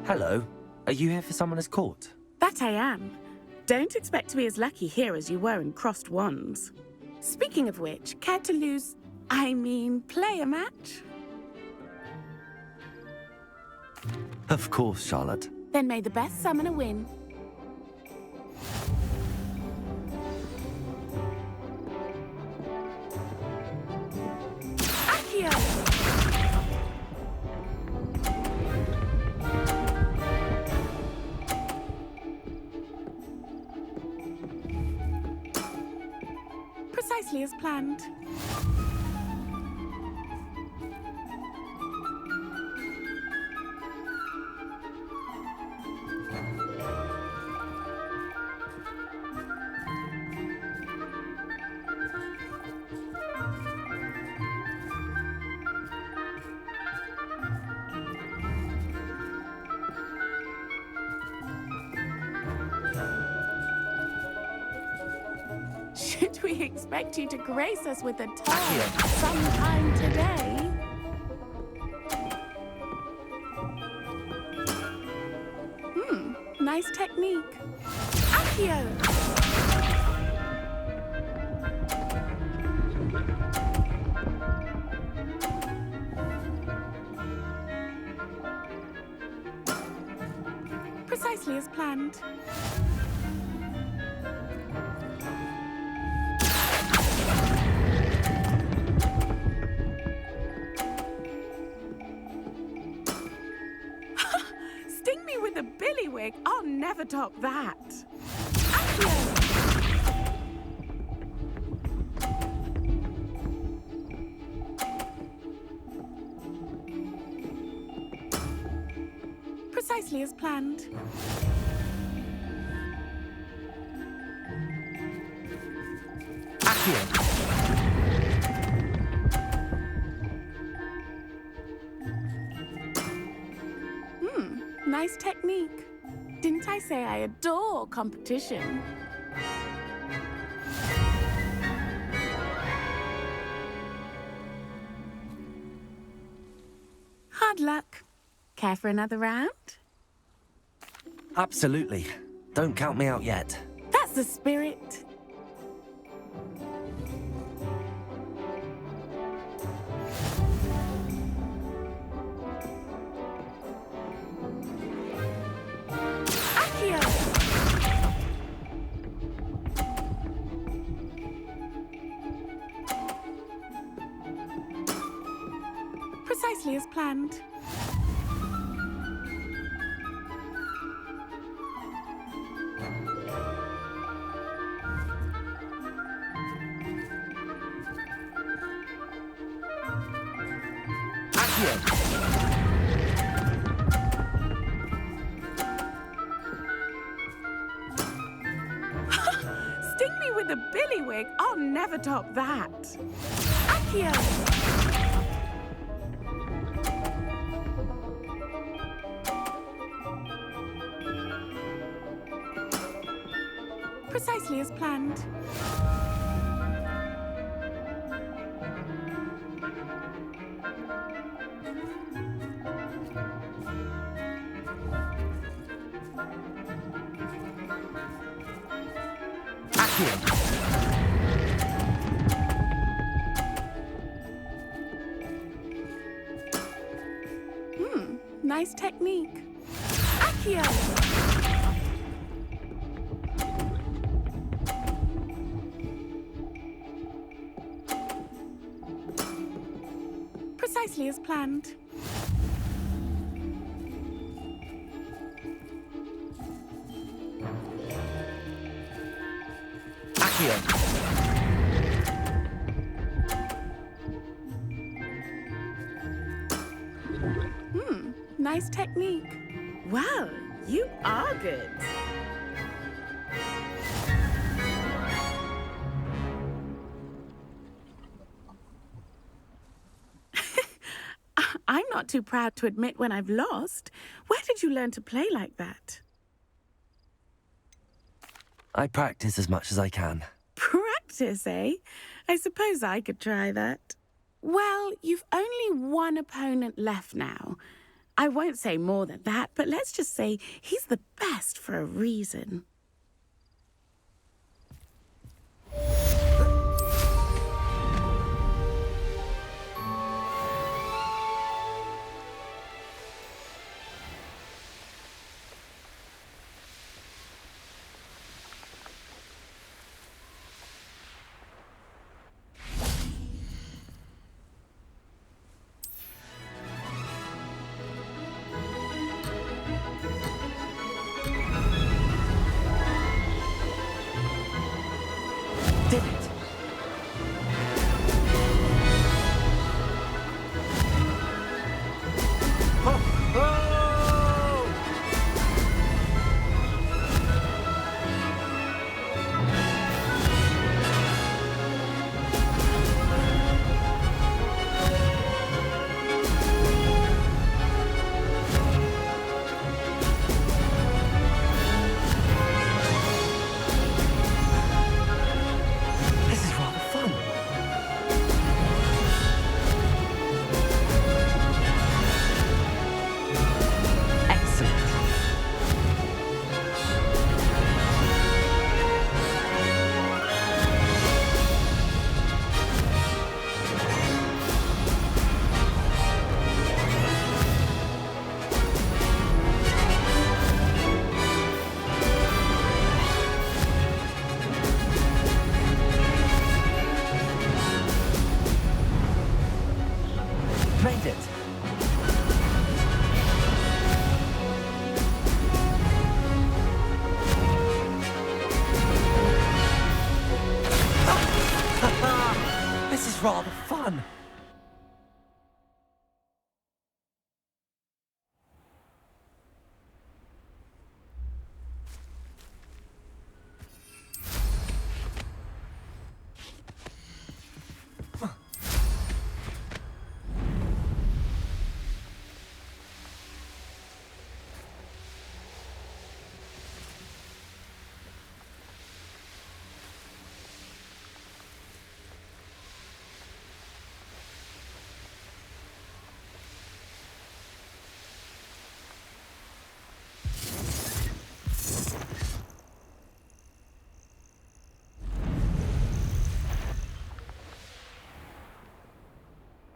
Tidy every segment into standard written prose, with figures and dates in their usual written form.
Hello. Are you here for Summoner's Court? That I am. Don't expect to be as lucky here as you were in Crossed Wands. Speaking of which, care to play a match? Of course, Charlotte. Then may the best summoner win. Accio! Precisely as planned. Should we expect you to grace us with a turn sometime today? Nice technique. Accio! Precisely as planned. Sting me with a billywig. I'll never top that. Accio! Precisely as planned. Accio! Nice technique. Didn't I say I adore competition? Hard luck. Care for another round? Absolutely. Don't count me out yet. That's the spirit. Precisely as planned. Sting me with a billywig. I'll never top that. Accio! Precisely as planned. Nice technique. Accio! Precisely as planned. champion! Nice technique. Well, you are good. I'm not too proud to admit when I've lost. Where did you learn to play like that? I practice as much as I can. Practice, eh? I suppose I could try that. Well, you've only one opponent left now. I won't say more than that, but let's just say he's the best for a reason. Did it! This is rather fun. Excellent. Made it. This is rather fun.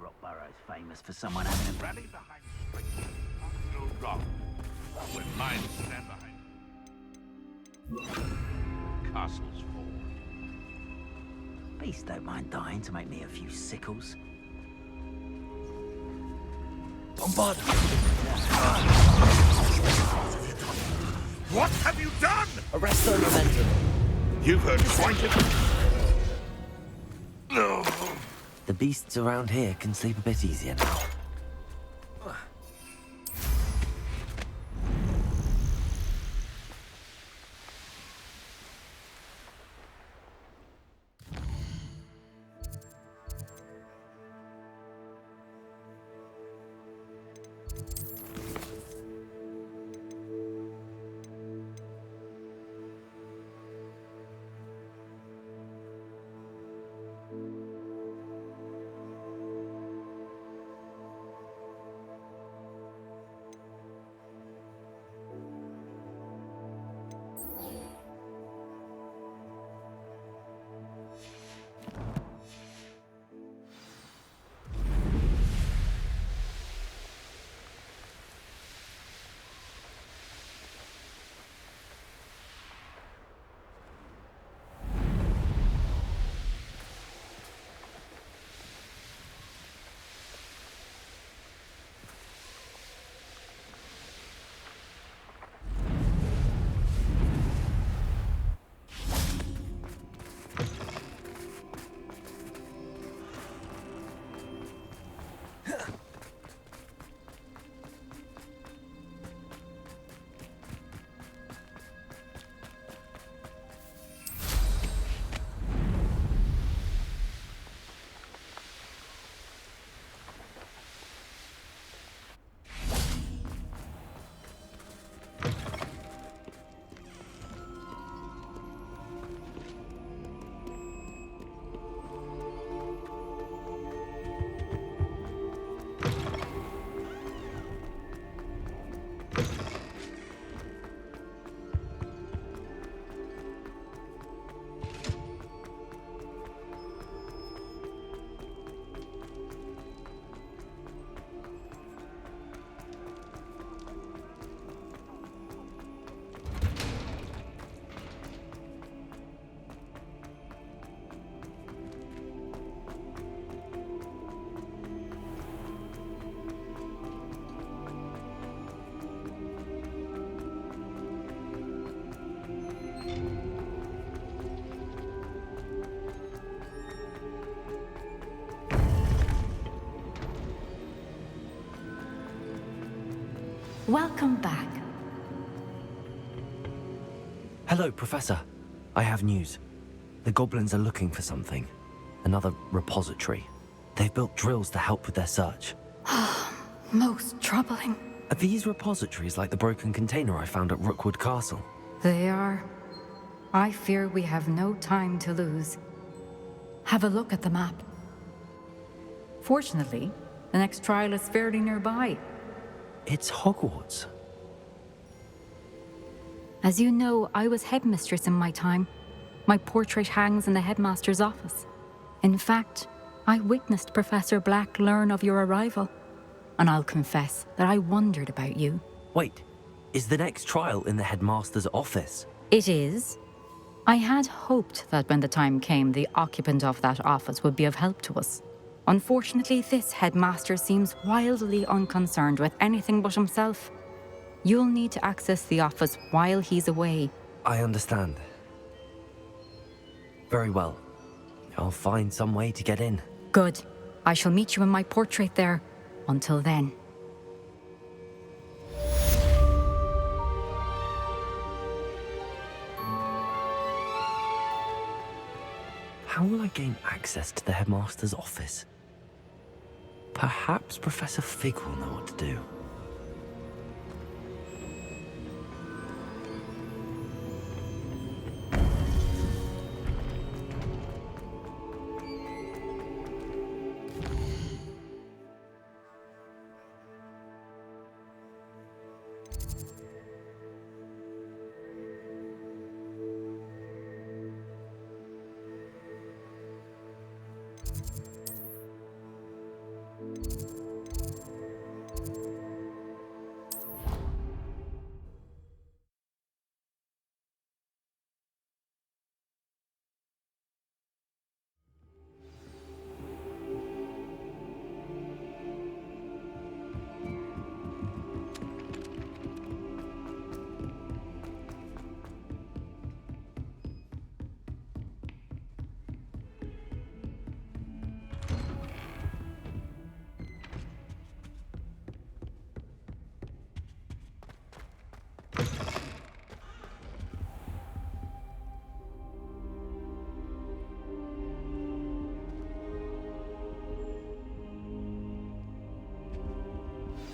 Rockborough's famous for someone having a Rally behind strength, no wrong. When minds stand behind castles fall. beast don't mind dying to make me a few sickles. Bombard! What have you done? Arrest their momentum. You've heard quite enough. No. The beasts around here can sleep a bit easier now. Welcome back. Hello, Professor. I have news. The goblins are looking for something. Another repository. They've built drills to help with their search. Most troubling. Are these repositories like the broken container I found at Rookwood Castle? They are. I fear we have no time to lose. Have a look at the map. Fortunately, the next trial is fairly nearby. It's Hogwarts. As you know, I was headmistress in my time. My portrait hangs in the headmaster's office. In fact, I witnessed Professor Black learn of your arrival. And I'll confess that I wondered about you. Wait, is the next trial in the headmaster's office? It is. I had hoped that when the time came, the occupant of that office would be of help to us. Unfortunately, this headmaster seems wildly unconcerned with anything but himself. You'll need to access the office while he's away. I understand. Very well. I'll find some way to get in. Good. I shall meet you in my portrait there. Until then. How will I gain access to the headmaster's office? Perhaps Professor Fig will know what to do.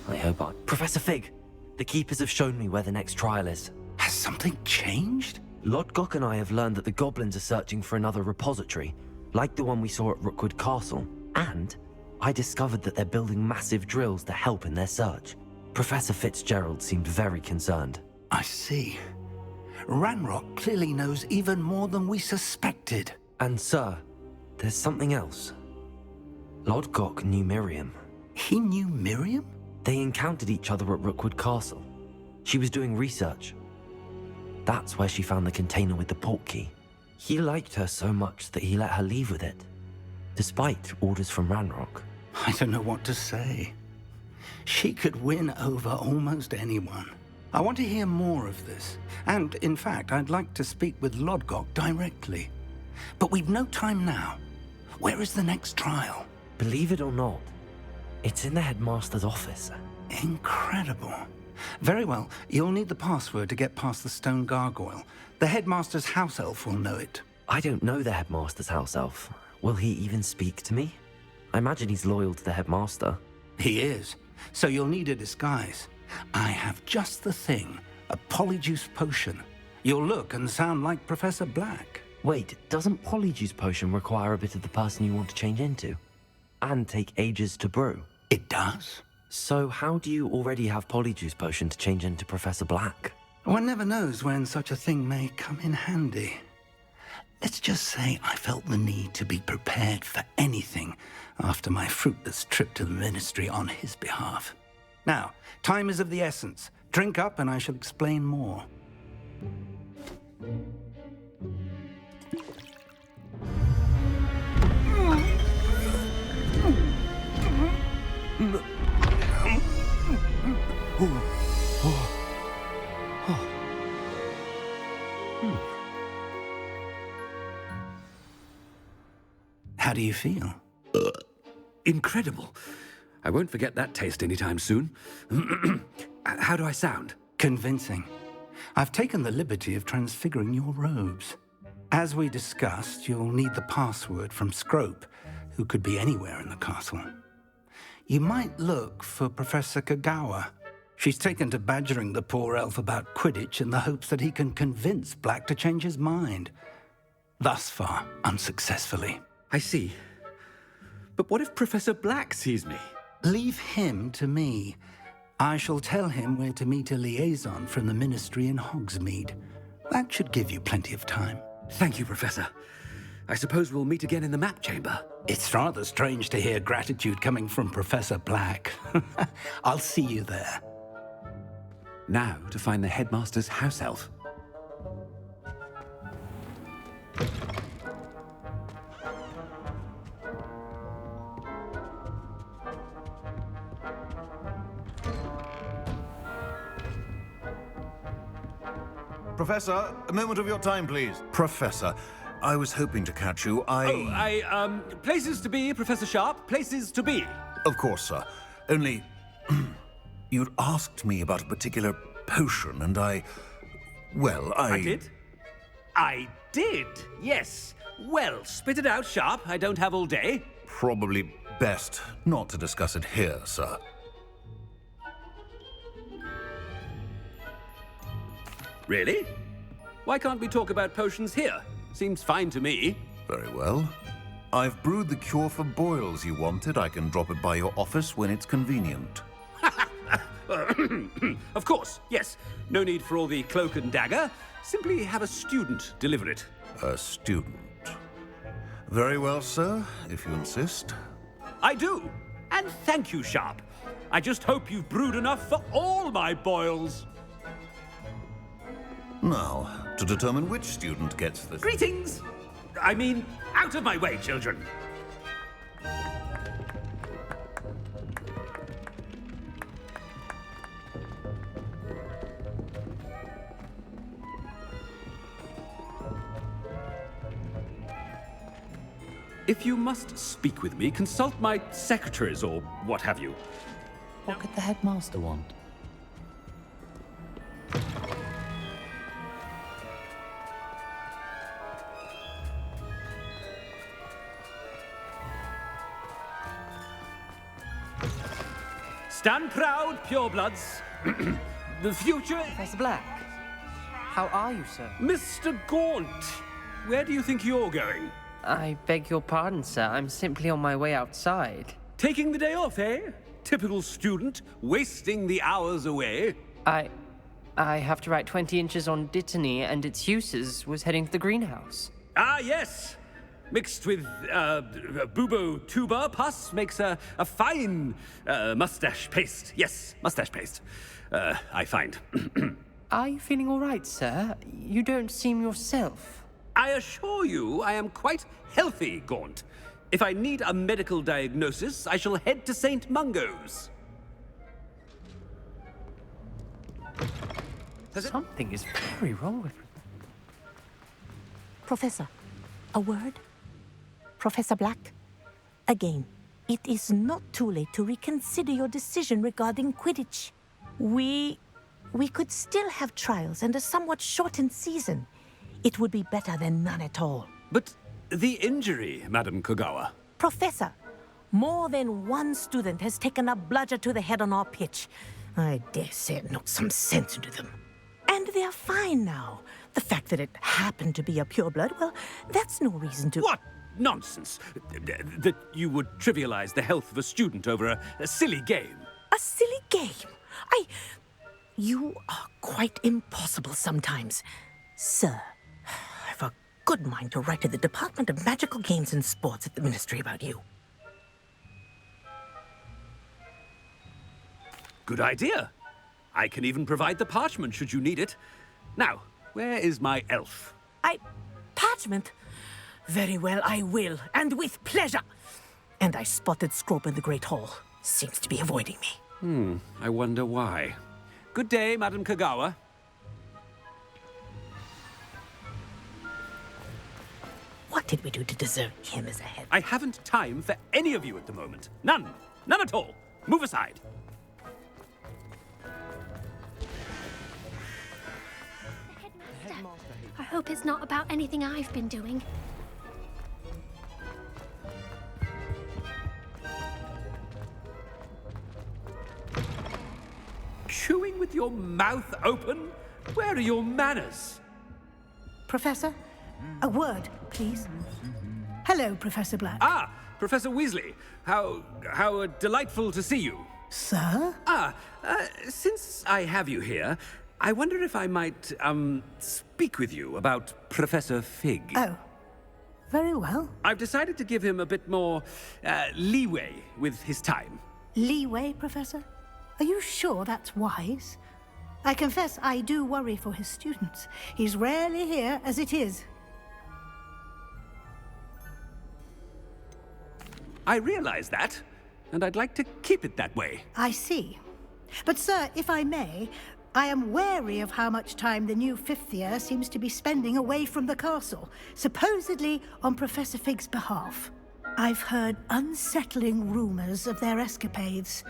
I hope I... Professor Fig! The Keepers have shown me where the next trial is. Has something changed? Lodgok and I have learned that the goblins are searching for another repository, like the one we saw at Rookwood Castle. And I discovered that they're building massive drills to help in their search. Professor Fitzgerald seemed very concerned. I see. Ranrok clearly knows even more than we suspected. And sir, there's something else. Lodgok knew Miriam. He knew Miriam? They encountered each other at Rookwood Castle. She was doing research. That's where she found the container with the port key. He liked her so much that he let her leave with it, despite orders from Ranrok. I don't know what to say. She could win over almost anyone. I want to hear more of this. And, in fact, I'd like to speak with Lodgok directly. But we've no time now. Where is the next trial? Believe it or not, it's in the headmaster's office. Incredible. Very well, you'll need the password to get past the stone gargoyle. The headmaster's house elf will know it. I don't know the headmaster's house elf. Will he even speak to me? I imagine he's loyal to the headmaster. He is. So you'll need a disguise. I have just the thing. A polyjuice potion. You'll look and sound like Professor Black. Wait, doesn't Polyjuice Potion require a bit of the person you want to change into? And take ages to brew? It does? So how do you already have Polyjuice Potion to change into Professor Black? One never knows when such a thing may come in handy. Let's just say I felt the need to be prepared for anything after my fruitless trip to the Ministry on his behalf. Now, time is of the essence. Drink up and I shall explain more. How do you feel? Incredible. I won't forget that taste anytime soon. How do I sound? Convincing. I've taken the liberty of transfiguring your robes. As we discussed, you'll need the password from Scrope, who could be anywhere in the castle. You might look for Professor Kagawa. She's taken to badgering the poor elf about Quidditch in the hopes that he can convince Black to change his mind. Thus far, unsuccessfully. I see. But what if Professor Black sees me? Leave him to me. I shall tell him where to meet a liaison from the Ministry in Hogsmeade. That should give you plenty of time. Thank you, Professor. I suppose we'll meet again in the map chamber. It's rather strange to hear gratitude coming from Professor Black. I'll see you there. Now to find the headmaster's house elf. Professor, a moment of your time, please. Professor, I was hoping to catch you. Places to be, Professor Sharp, places to be. Of course, sir. Only, you'd asked me about a particular potion, and I did? I did, yes. Well, spit it out, Sharp. I don't have all day. Probably best not to discuss it here, sir. Really? Why can't we talk about potions here? Seems fine to me. Very well. I've brewed the cure for boils you wanted. I can drop it by your office when it's convenient. Of course, yes. No need for all the cloak and dagger. Simply have a student deliver it. A student. Very well, sir, if you insist. I do. And thank you, Sharp. I just hope you've brewed enough for all my boils. Now, to determine which student gets the... Greetings! I mean, out of my way, children. If you must speak with me, consult my secretaries or what have you. What could the headmaster want? Stand proud, purebloods. The future... Professor Black, how are you, sir? Mr. Gaunt, where do you think you're going? I beg your pardon, sir. I'm simply on my way outside. Taking the day off, eh? Typical student, wasting the hours away. I have to write 20 inches on Dittany and its uses. Was heading to the greenhouse. Ah, yes. Mixed with bubo tuber pus makes a fine mustache paste. Yes, mustache paste. I find. Are you feeling all right, sir? You don't seem yourself. I assure you I am quite healthy, Gaunt. If I need a medical diagnosis, I shall head to St. Mungo's. Something is very wrong with... Professor, a word? Professor Black, again, it is not too late to reconsider your decision regarding Quidditch. We could still have trials and a somewhat shortened season. It would be better than none at all. But the injury, Madam Kagawa. Professor, more than one student has taken a bludger to the head on our pitch. I dare say it knocked some sense into them. And they're fine now. The fact that it happened to be a pureblood, well, that's no reason to... What nonsense! That you would trivialize the health of a student over a silly game. A silly game? You are quite impossible sometimes. Sir, I've a good mind to write to the Department of Magical Games and Sports at the Ministry about you. Good idea. I can even provide the parchment should you need it. Now, where is my elf? Parchment? Very well, I will, and with pleasure. And I spotted Scrope in the Great Hall. Seems to be avoiding me. I wonder why. Good day, Madam Kagawa. What did we do to deserve him as a head? I haven't time for any of you at the moment. None. None at all. Move aside. I hope it's not about anything I've been doing. Chewing with your mouth open? Where are your manners? Professor, a word, please. Hello, Professor Black. Ah, Professor Weasley. How delightful to see you. Sir? Since I have you here, I wonder if I might, speak with you about Professor Fig. Oh, very well. I've decided to give him a bit more, leeway with his time. Leeway, Professor? Are you sure that's wise? I confess I do worry for his students. He's rarely here as it is. I realize that, and I'd like to keep it that way. I see. But, sir, if I may, I am wary of how much time the new fifth year seems to be spending away from the castle, supposedly on Professor Fig's behalf. I've heard unsettling rumors of their escapades.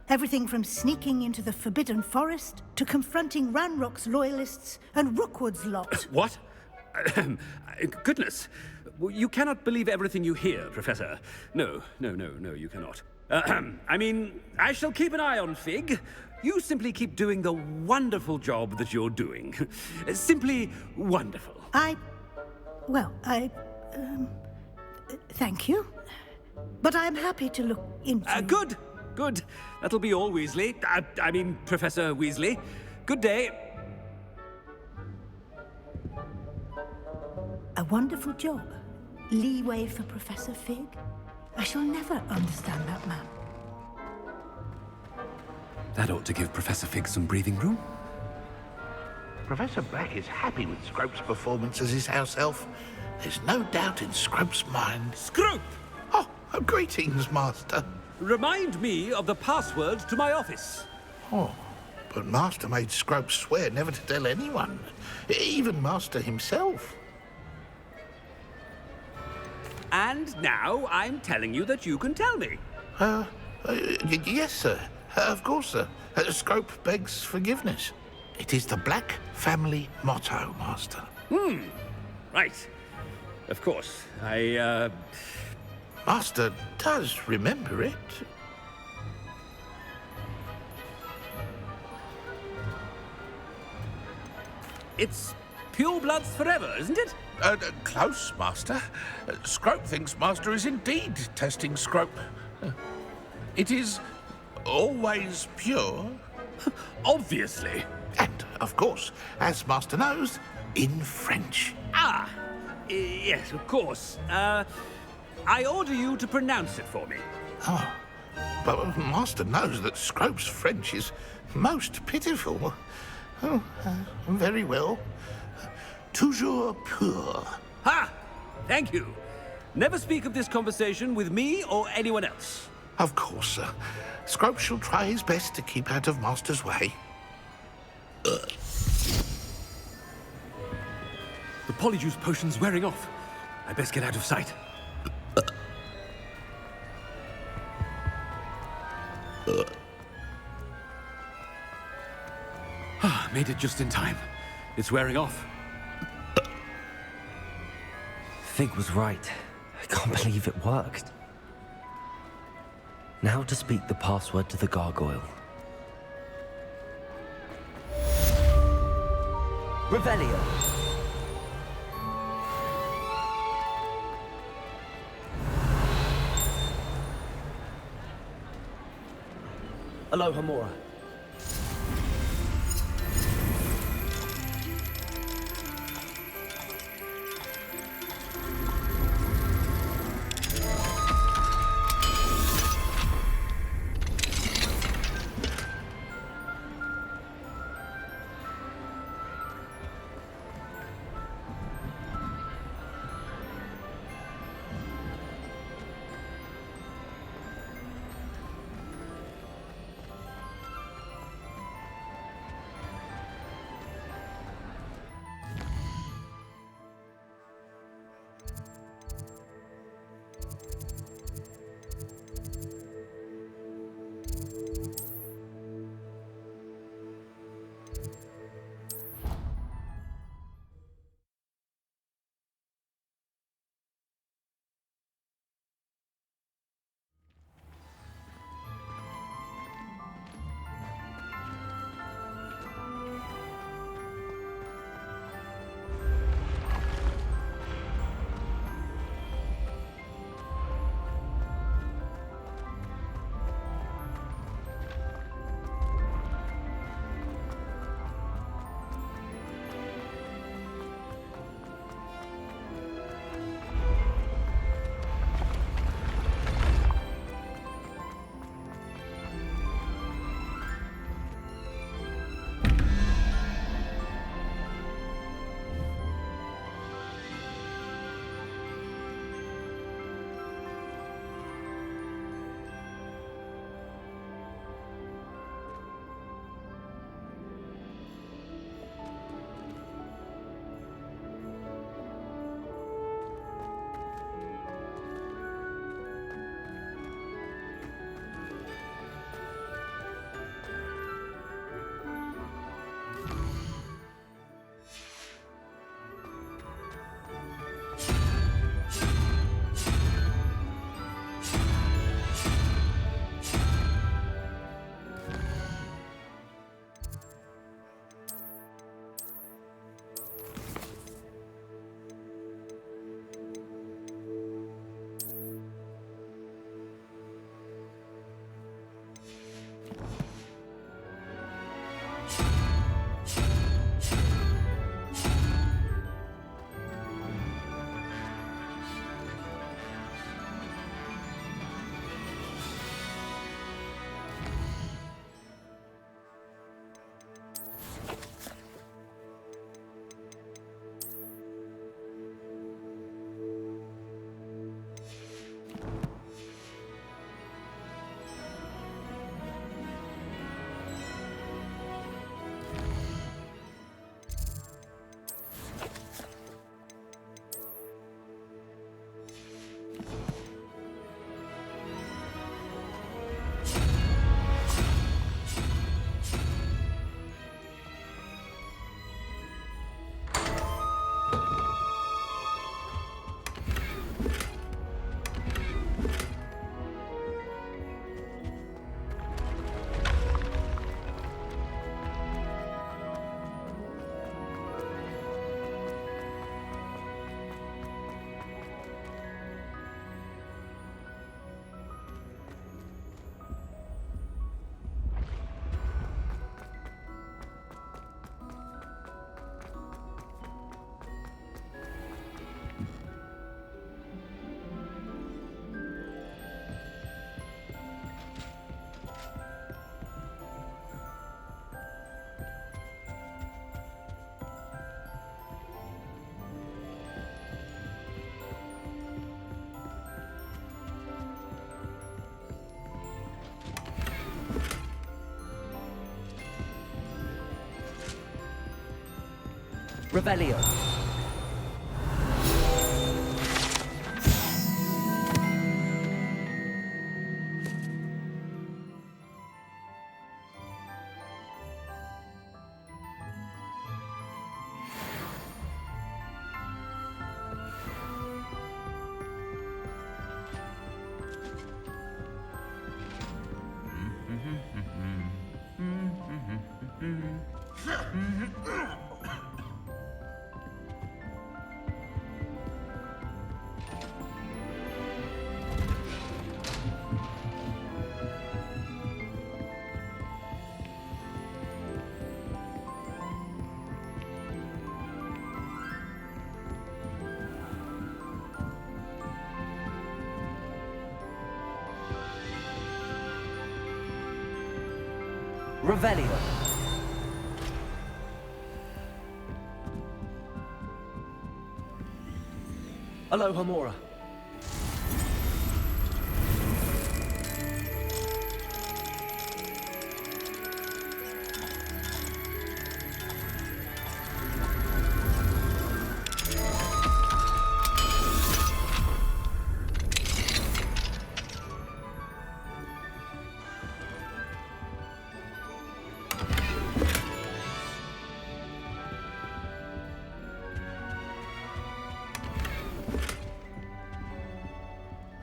Everything from sneaking into the Forbidden Forest to confronting Ranrok's loyalists and Rookwood's lot. What? Goodness. You cannot believe everything you hear, Professor. No, you cannot. I mean, I shall keep an eye on Fig. You simply keep doing the wonderful job that you're doing. Simply wonderful. Thank you. But I'm happy to look into... Good. That'll be all, Weasley. I mean, Professor Weasley. Good day. A wonderful job. Leeway for Professor Fig. I shall never understand that man. That ought to give Professor Fig some breathing room. Professor Black is happy with Scrope's performance as his house elf. There's no doubt in Scrope's mind. Scrope! Oh, greetings, Master. Remind me of the password to my office. Oh, but Master made Scrope swear never to tell anyone, even Master himself. And now I'm telling you that you can tell me. Yes, sir. Of course, sir. Scrope begs forgiveness. It is the Black family motto, Master. Right. Of course. Master does remember it. It's pure bloods forever, isn't it? Close, Master. Scrope thinks Master is indeed testing Scrope. It is always pure. Obviously. And, of course, as Master knows, in French. Yes, of course. I order you to pronounce it for me. Oh, but Master knows that Scrope's French is most pitiful. Oh, very well. Toujours pur. Ha! Thank you. Never speak of this conversation with me or anyone else. Of course, sir. Scrope shall try his best to keep out of Master's way. The Polyjuice potion's wearing off. I best get out of sight. Made it just in time. It's wearing off. Fig was right. I can't believe it worked. Now to speak the password to the gargoyle. Revelio. Aloha Mora. Revelio. Revelio. Aloha Mora.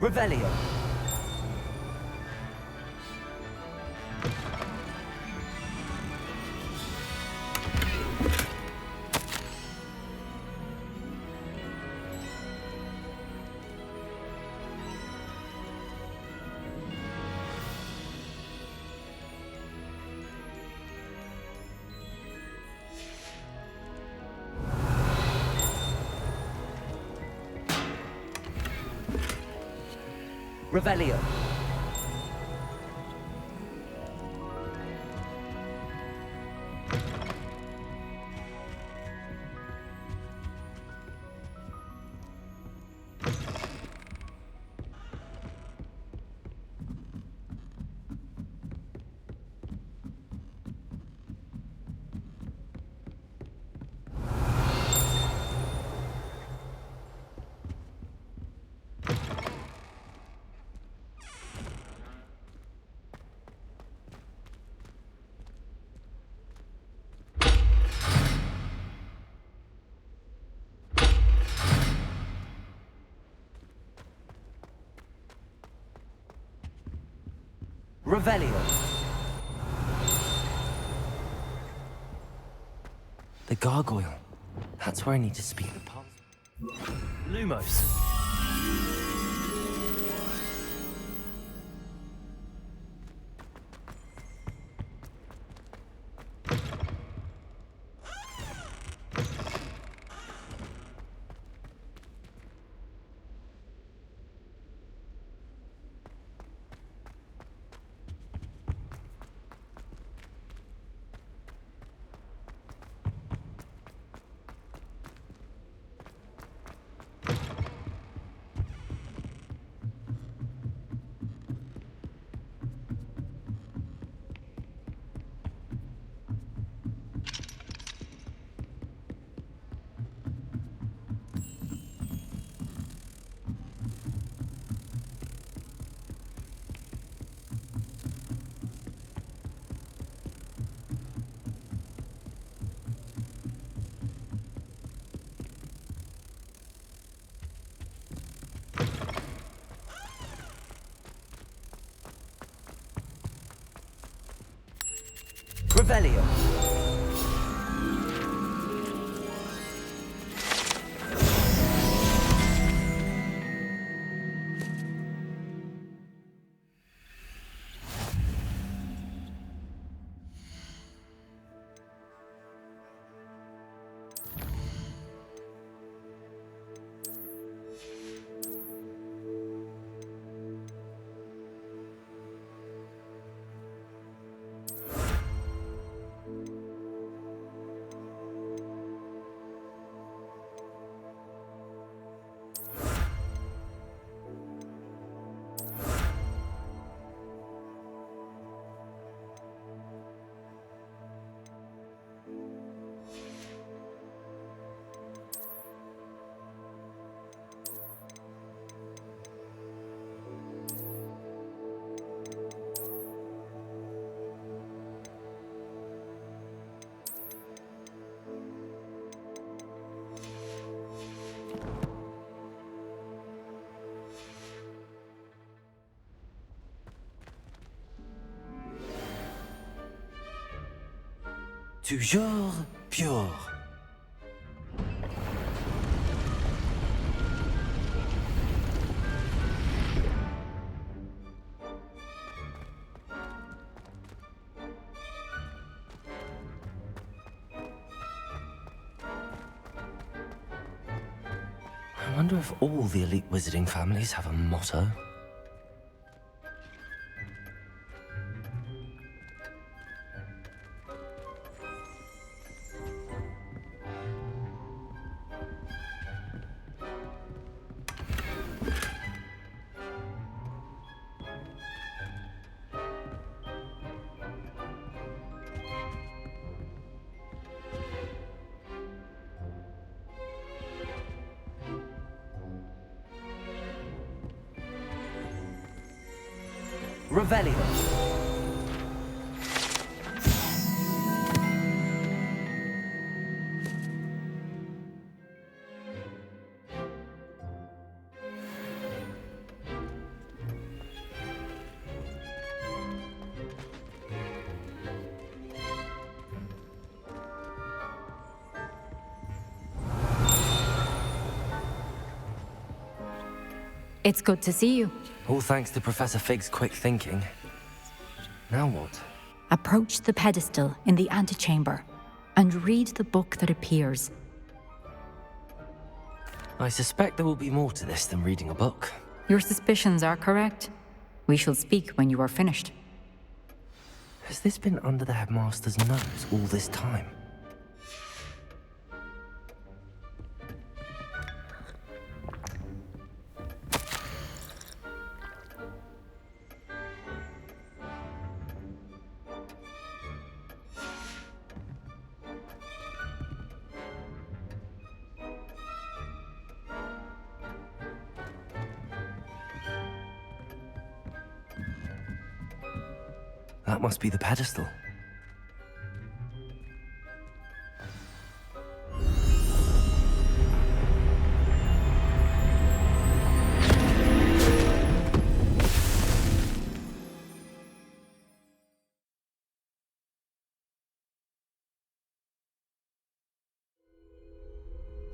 Revelio. Revelio. Revelio. The gargoyle. That's where I need to speak the past. Lumos. Revelio. Toujours pure. I wonder if all the elite wizarding families have a motto. Revelio. It's good to see you. All thanks to Professor Fig's quick thinking. Now what? Approach the pedestal in the antechamber and read the book that appears. I suspect there will be more to this than reading a book. Your suspicions are correct. We shall speak when you are finished. Has this been under the headmaster's nose all this time? That must be the pedestal.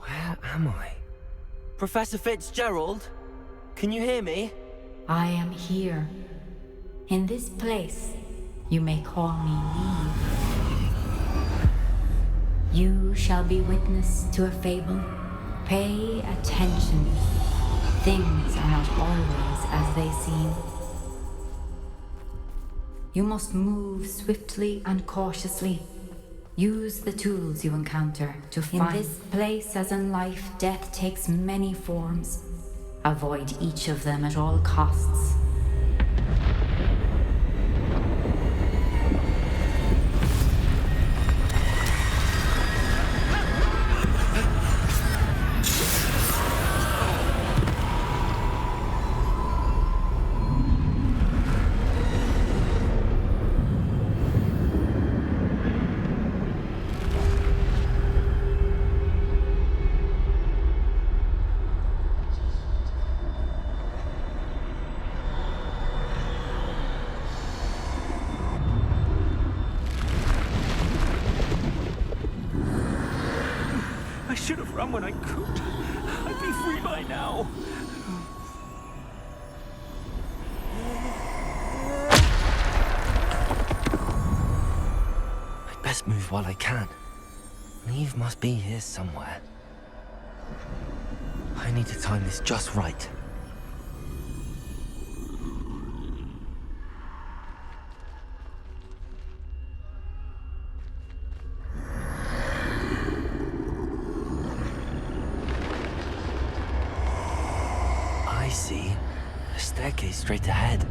Where am I? Professor Fitzgerald? Can you hear me? I am here. In this place, you may call me Neve. You shall be witness to a fable. Pay attention. Things are not always as they seem. You must move swiftly and cautiously. Use the tools you encounter to find. In this place, as in life, death takes many forms. Avoid each of them at all costs. I should have run when I could. I'd be free by now. I'd best move while I can. Neve must be here somewhere. I need to time this just right. I see. A staircase straight ahead.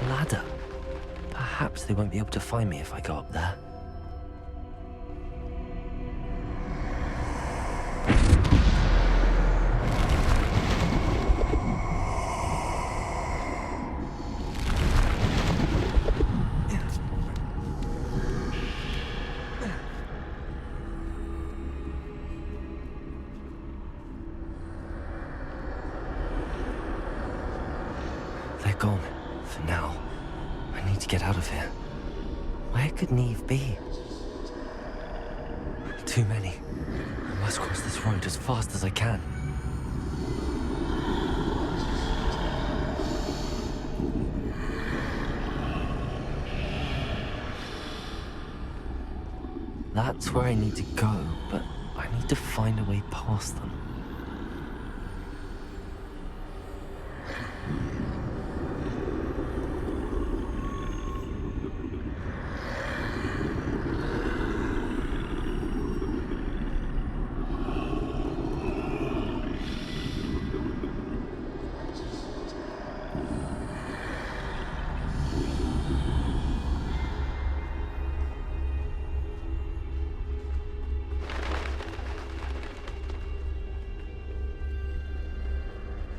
Ladder. Perhaps they won't be able to find me if I go up there. They're gone. For now. I need to get out of here. Where could Neve be? Too many. I must cross this road as fast as I can. That's where I need to go, but I need to find a way past them.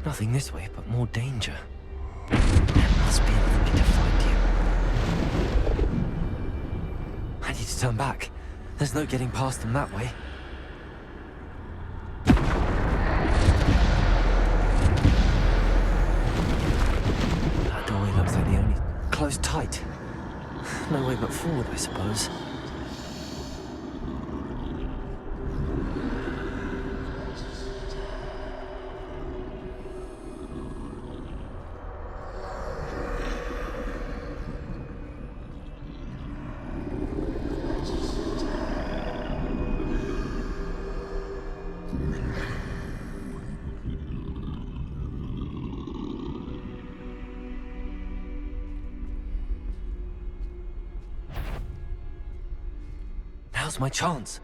Nothing this way, but more danger. There must be another way to find you. I need to turn back. There's no getting past them that way. That doorway looks like the only... closed tight. No way but forward, I suppose. Now's my chance.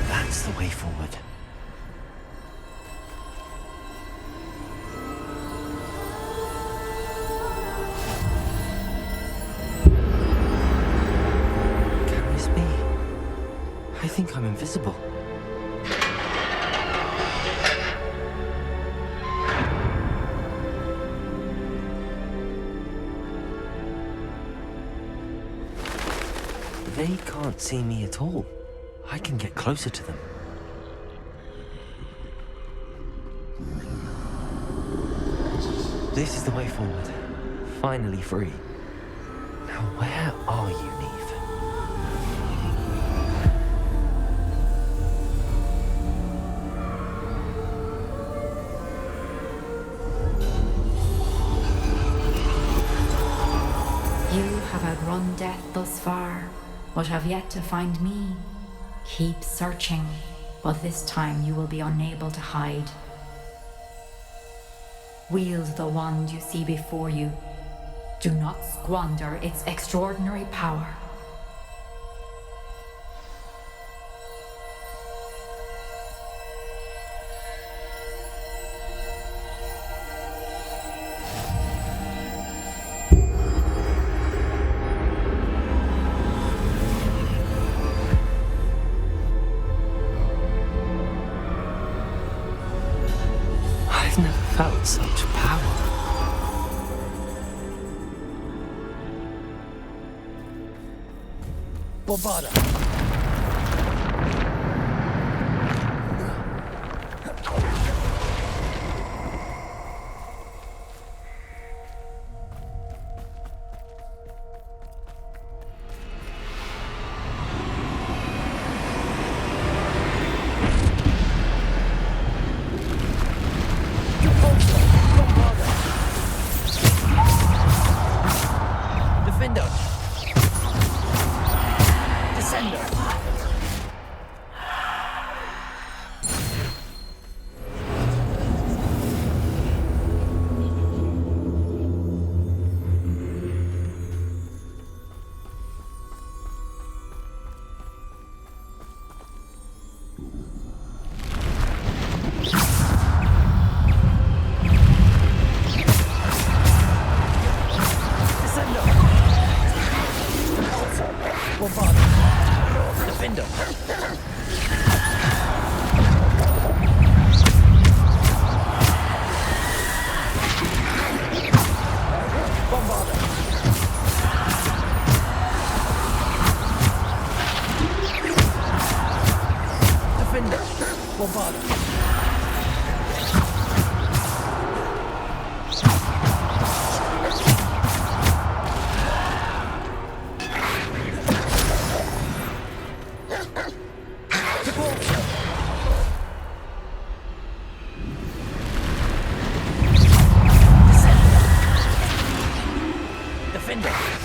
That's the way forward. I think I'm invisible. They can't see me at all. I can get closer to them. This is the way forward. Finally free. Now where are you, Neve? You have outrun death thus far, but have yet to find me. Keep searching, but this time you will be unable to hide. Wield the wand you see before you. Do not squander its extraordinary power. I've never felt such power. Bovada. Defender! Descender!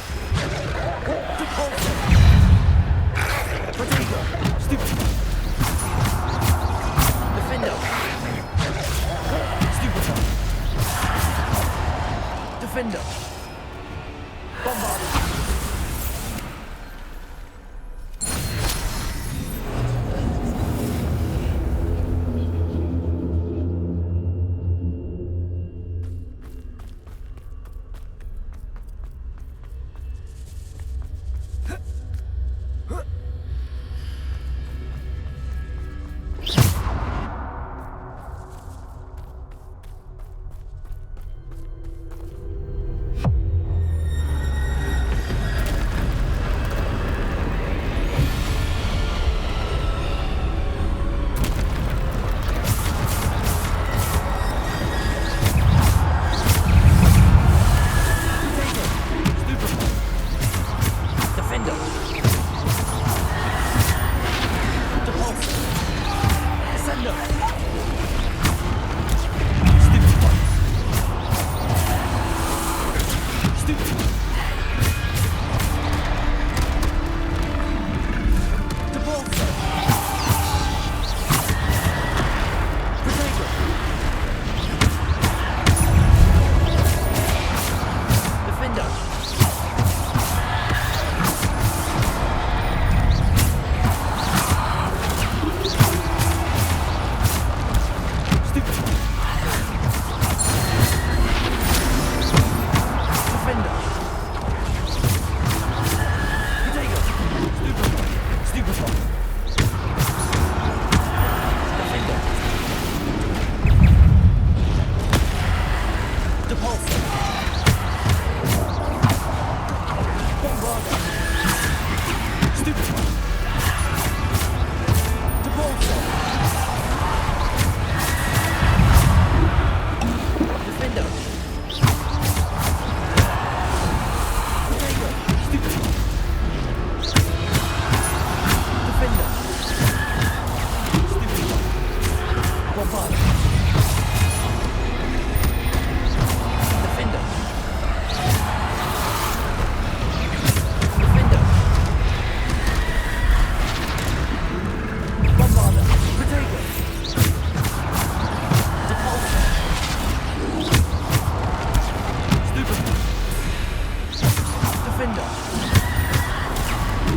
Defender.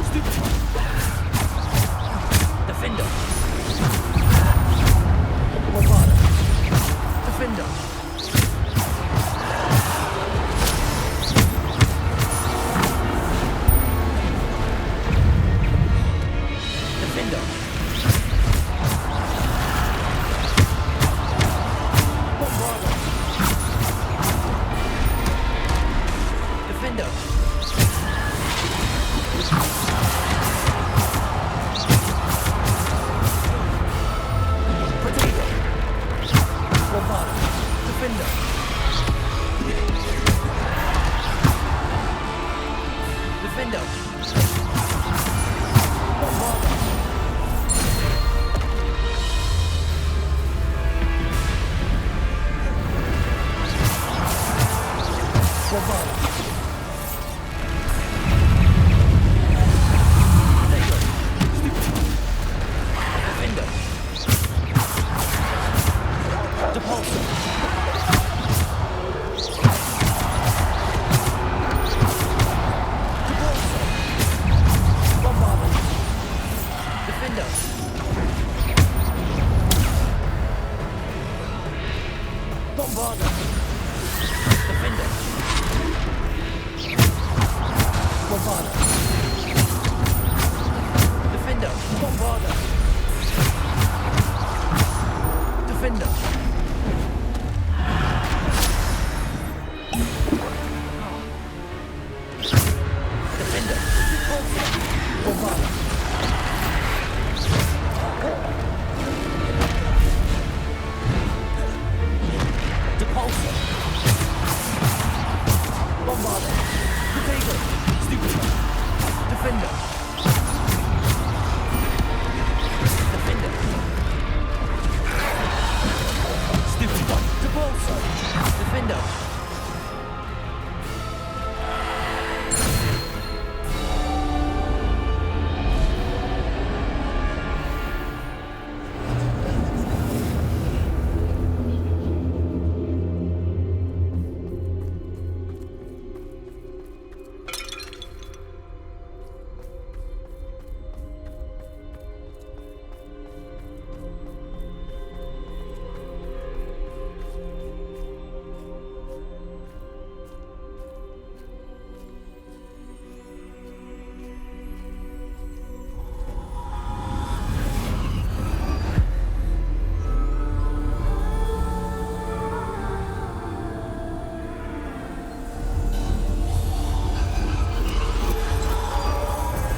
Stupefy. Defender. Bombarda. Defender. Defender. Bombarda. Defender. Potato. Bombarda. Defender. Defender. Bombarda. Bombarda. Potato. Stupefy. Defender. Depulso. Depulso. Bombarda. Defender. Bombarda. Defender. Bombarda. Defender. Bombarda. Defender. Defender. Bombarda. Depulso. Bombarda. Potato. Stupefy. Defender. Defender. Stupefy. Depulso. Defender.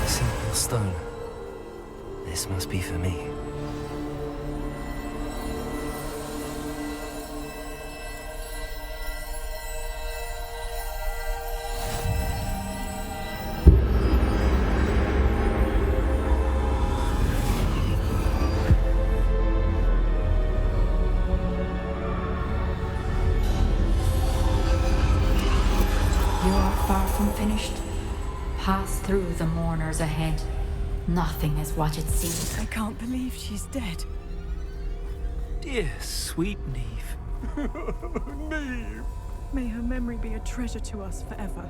Simple stone. This must be for me. You are far from finished. Pass through the mourners ahead. Nothing is what it seems. I can't believe she's dead. Dear sweet Neve. Neve! May her memory be a treasure to us forever.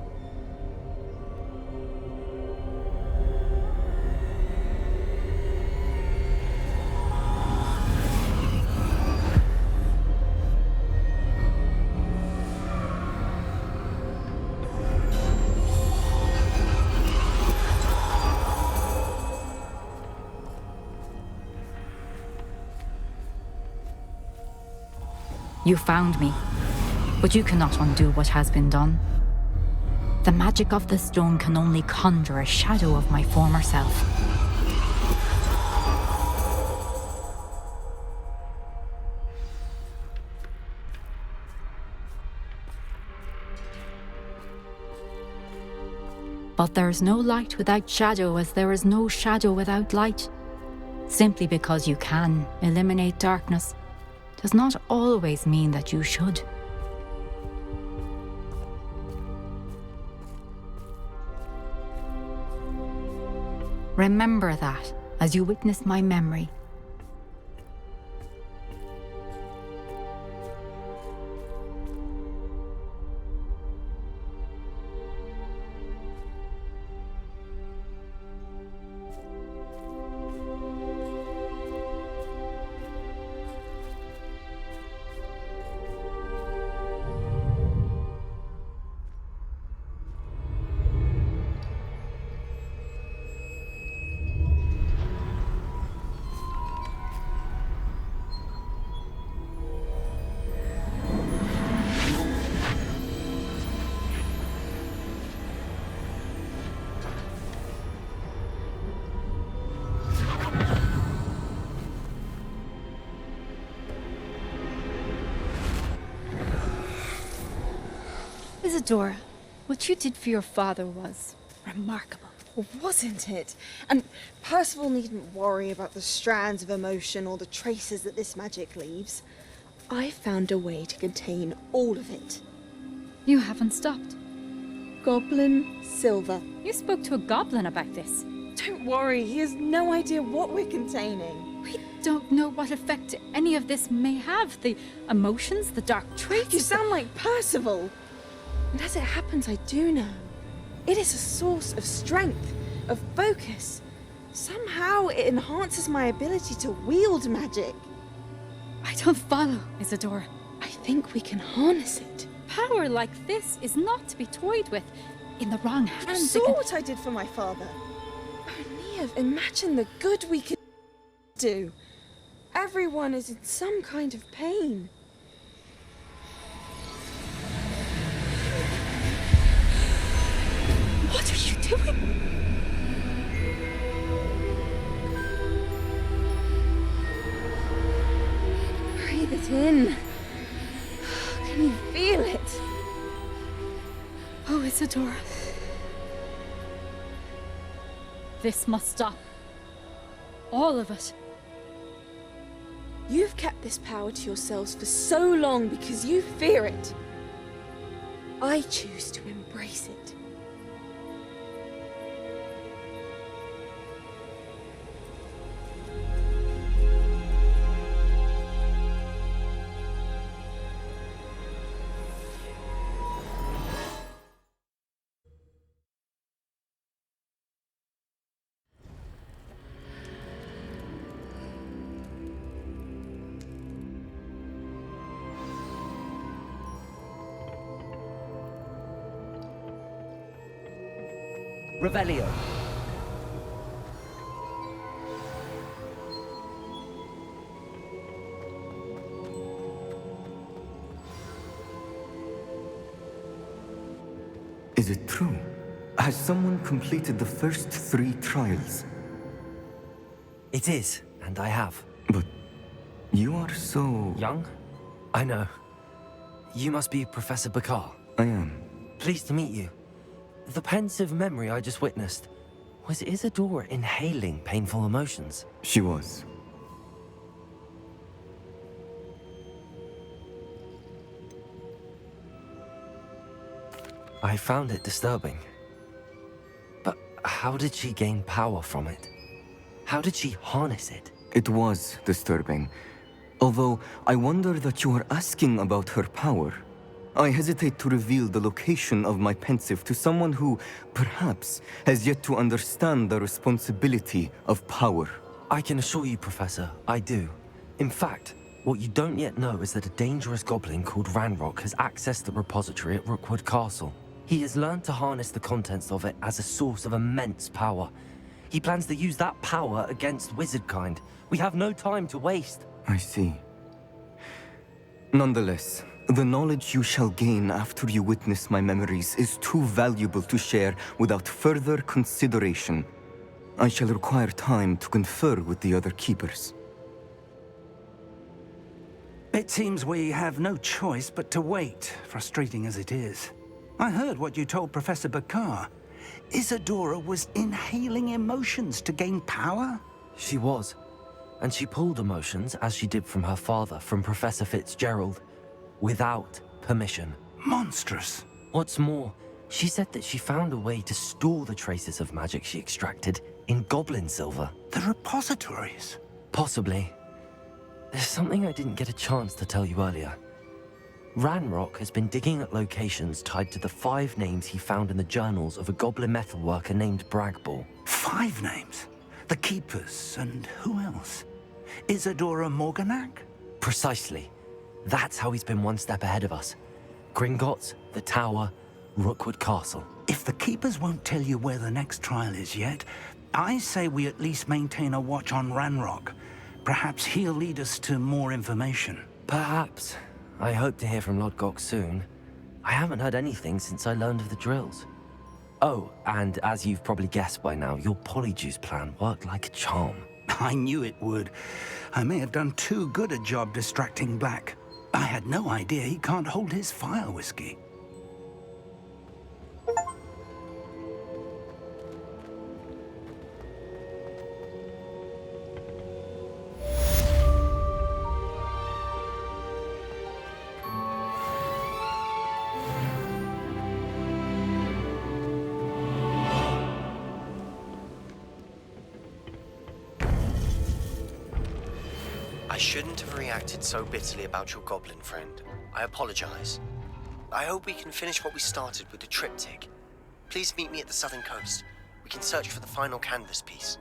You found me, but you cannot undo what has been done. The magic of the stone can only conjure a shadow of my former self. But there is no light without shadow, as there is no shadow without light. Simply because you can eliminate darkness does not always mean that you should. Remember that as you witness my memory. Isadora, what you did for your father was remarkable. Wasn't it? And Percival needn't worry about the strands of emotion or the traces that this magic leaves. I found a way to contain all of it. You haven't stopped. Goblin Silver. You spoke to a goblin about this. Don't worry, he has no idea what we're containing. We don't know what effect any of this may have. The emotions, the dark traits. You sound like Percival. And as it happens, I do know. It is a source of strength, of focus. Somehow it enhances my ability to wield magic. I don't follow, Isadora. I think we can harness it. Power like this is not to be toyed with. In the wrong hands. You saw what I did for my father. Oh, Neve, imagine the good we could do. Everyone is in some kind of pain. What are you doing? Breathe it in. Can you feel it? Oh, Isadora. This must stop. All of it. You've kept this power to yourselves for so long because you fear it. I choose to embrace it. Revelio. Is it true? Has someone completed the first 3 trials? It is, and I have. But you are so... young? I know. You must be Professor Bakar. I am. Pleased to meet you. The pensive memory I just witnessed, was Isadora inhaling painful emotions? She was. I found it disturbing. But how did she gain power from it? How did she harness it? It was disturbing. Although, I wonder that you are asking about her power. I hesitate to reveal the location of my pensive to someone who, perhaps, has yet to understand the responsibility of power. I can assure you, Professor, I do. In fact, what you don't yet know is that a dangerous goblin called Ranrok has accessed the repository at Rookwood Castle. He has learned to harness the contents of it as a source of immense power. He plans to use that power against wizardkind. We have no time to waste. I see. Nonetheless, the knowledge you shall gain after you witness my memories is too valuable to share without further consideration. I shall require time to confer with the other keepers. It seems we have no choice but to wait, frustrating as it is. I heard what you told Professor Bakar. Isadora was inhaling emotions to gain power? She was. And she pulled emotions, as she did from her father, from Professor Fitzgerald, without permission. Monstrous. What's more, she said that she found a way to store the traces of magic she extracted in goblin silver. The repositories? Possibly. There's something I didn't get a chance to tell you earlier. Ranrok has been digging at locations tied to the 5 names he found in the journals of a goblin metalworker named Bragball. 5 names? The Keepers, and who else? Isadora Morganac? Precisely. That's how he's been one step ahead of us. Gringotts, the Tower, Rookwood Castle. If the Keepers won't tell you where the next trial is yet, I say we at least maintain a watch on Ranrok. Perhaps he'll lead us to more information. Perhaps. I hope to hear from Lodgok soon. I haven't heard anything since I learned of the drills. Oh, and as you've probably guessed by now, your polyjuice plan worked like a charm. I knew it would. I may have done too good a job distracting Black. I had no idea he can't hold his fire whiskey. I shouldn't have reacted so bitterly about your goblin friend. I apologize. I hope we can finish what we started with the triptych. Please meet me at the southern coast. We can search for the final canvas piece.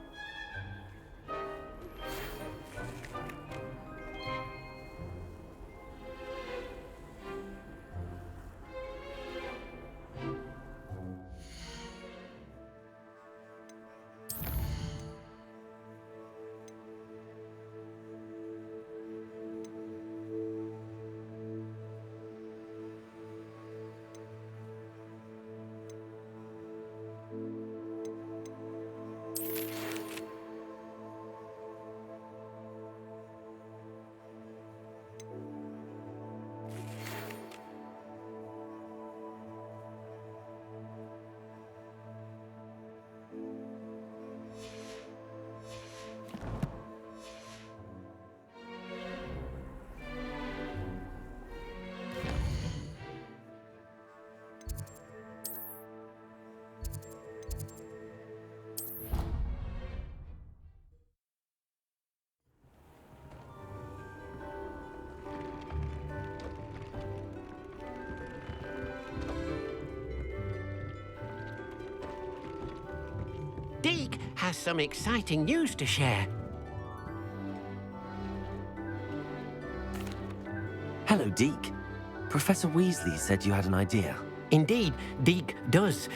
Deke has some exciting news to share. Hello, Deke. Professor Weasley said you had an idea. Indeed, Deke does.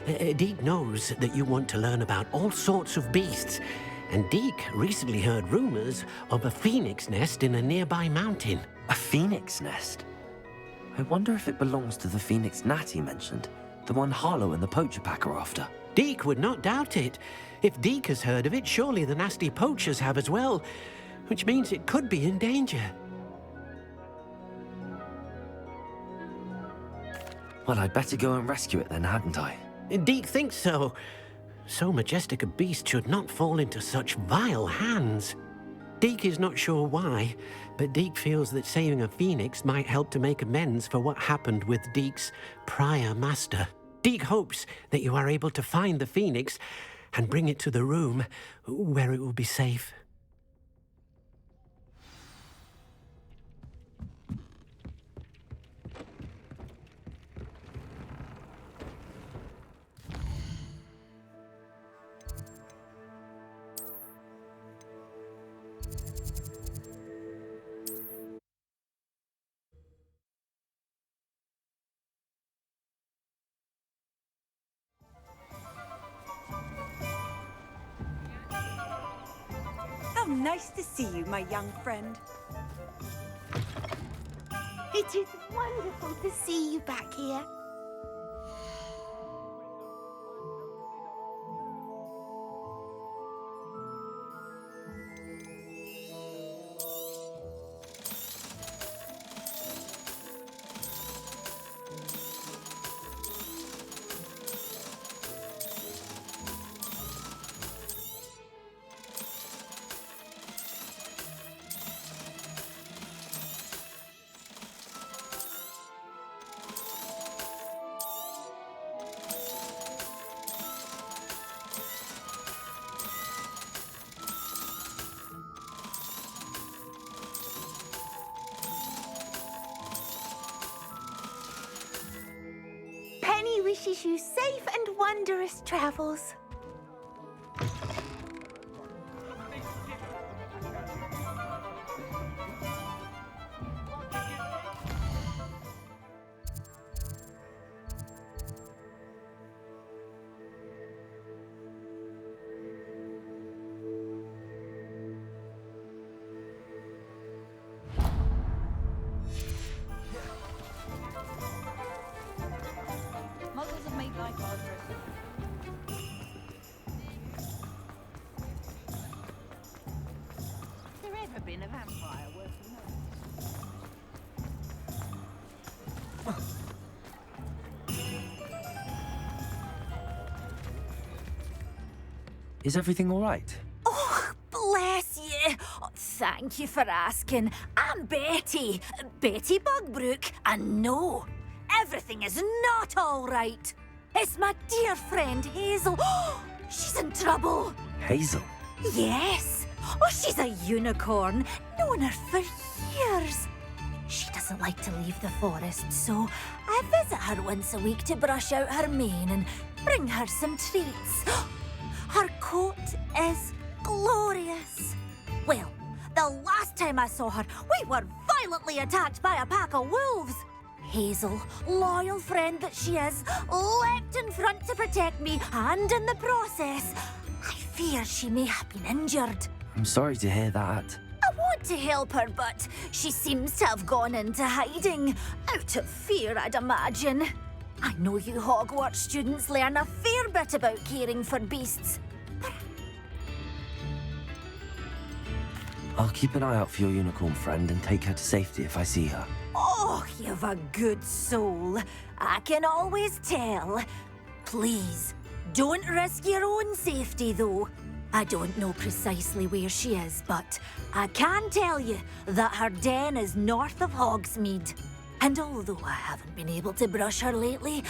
Deke knows that you want to learn about all sorts of beasts, and Deke recently heard rumors of a phoenix nest in a nearby mountain. A phoenix nest? I wonder if it belongs to the phoenix gnat he mentioned, the one Harlow and the poacher pack are after. Deke would not doubt it. If Deke has heard of it, surely the nasty poachers have as well, which means it could be in danger. Well, I'd better go and rescue it then, hadn't I? Deke thinks so. So majestic a beast should not fall into such vile hands. Deke is not sure why, but Deke feels that saving a phoenix might help to make amends for what happened with Deke's prior master. Deke hopes that you are able to find the phoenix and bring it to the room where it will be safe. How nice to see you, my young friend. It is wonderful to see you back here. Penny wishes you safe and wondrous travels. Muggles have made life hard for us. Has there ever been a vampire worth Is everything all right? Oh, bless you. Oh, thank you for asking. I'm Betty. Betty Bugbrook. And no, everything is not all right. It's my dear friend Hazel. She's in trouble. Hazel? Yes. Oh, she's a unicorn. Known her for years. She doesn't like to leave the forest, so I visit her once a week to brush out her mane and bring her some treats. Her coat is glorious. Well, the last time I saw her, we were violently attacked by a pack of wolves. Hazel, loyal friend that she is, leapt in front to protect me, and in the process, I fear she may have been injured. I'm sorry to hear that. I want to help her, but she seems to have gone into hiding. Out of fear, I'd imagine. I know you Hogwarts students learn a fair bit about caring for beasts. I'll keep an eye out for your unicorn friend and take her to safety if I see her. Oh, you've a good soul. I can always tell. Please, don't risk your own safety, though. I don't know precisely where she is, but I can tell you that her den is north of Hogsmeade. And although I haven't been able to brush her lately,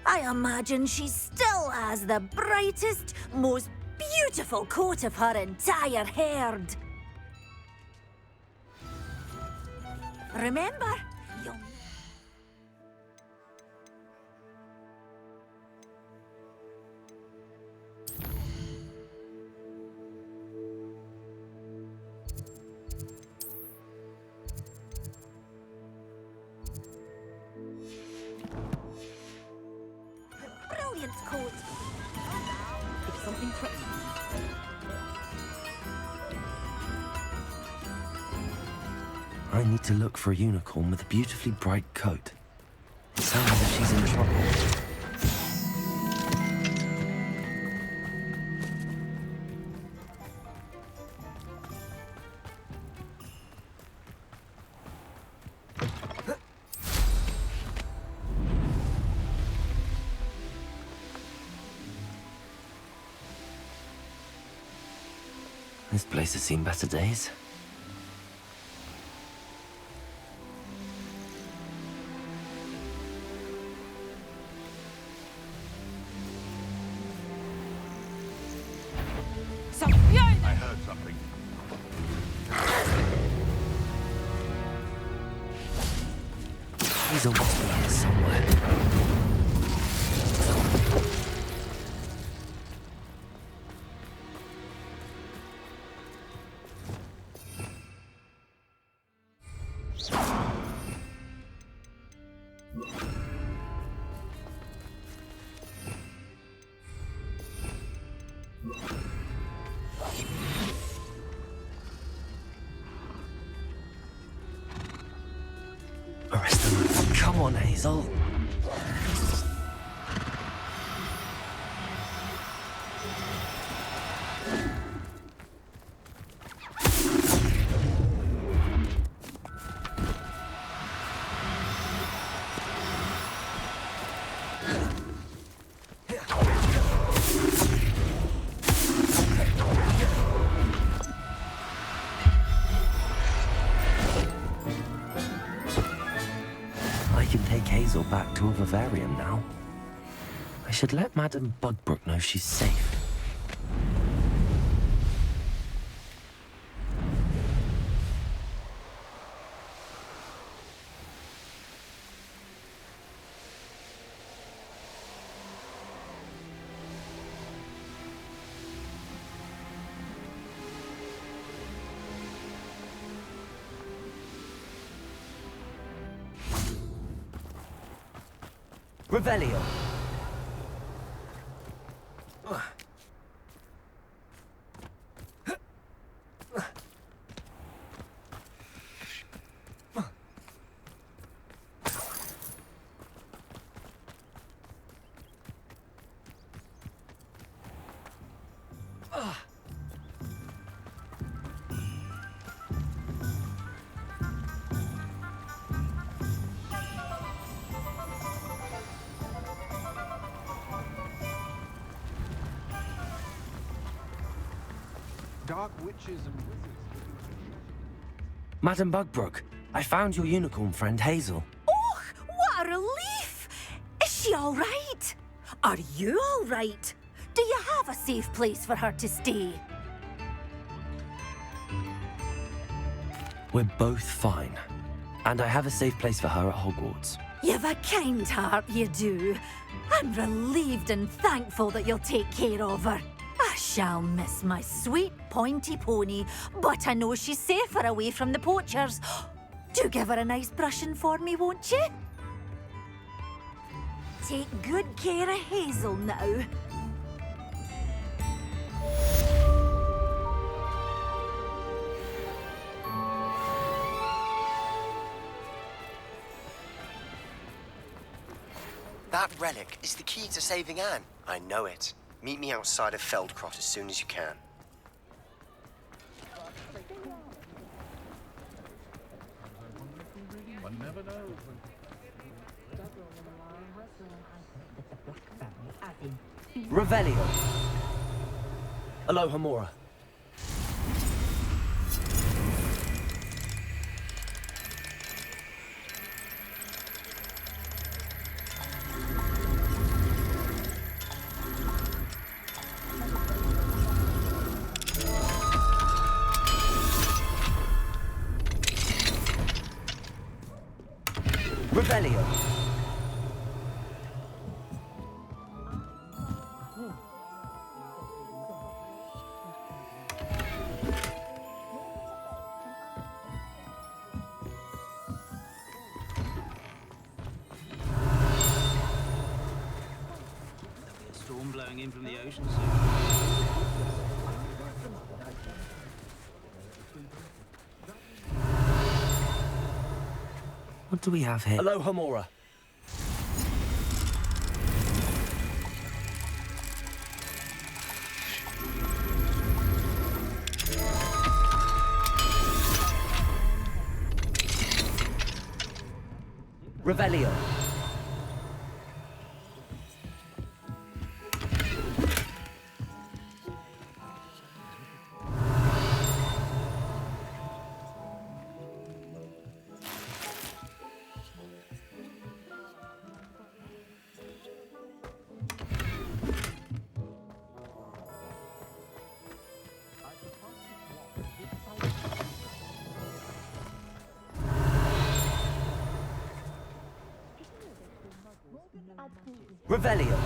I imagine she still has the brightest, most beautiful coat of her entire herd. Remember, you'll... Brilliant coat. It's something pretty. I need to look for a unicorn with a beautifully bright coat. It sounds as if she's in trouble. This place has seen better days. I heard something. Hazel must be here somewhere. Arrest them. Come on, Hazel. Hazel back to a vivarium now. I should let Madame Bugbrook know she's safe. Revelio. Dark witches and wizards. Madame Bugbrook, I found your unicorn friend Hazel. Oh, what a relief! Is she all right? Are you all right? Do you have a safe place for her to stay? We're both fine. And I have a safe place for her at Hogwarts. You've a kind heart, you do. I'm relieved and thankful that you'll take care of her. I shall miss my sweet pointy pony, but I know she's safer away from the poachers. Do give her a nice brushing for me, won't you? Take good care of Hazel now. That relic is the key to saving Anne. I know it. Meet me outside of Feldcrot as soon as you can. One never knows. Revelio. Alohomora. Revelio. Storm blowing in from the ocean soon. What do we have here? Alohomora. Revelio. Revelio.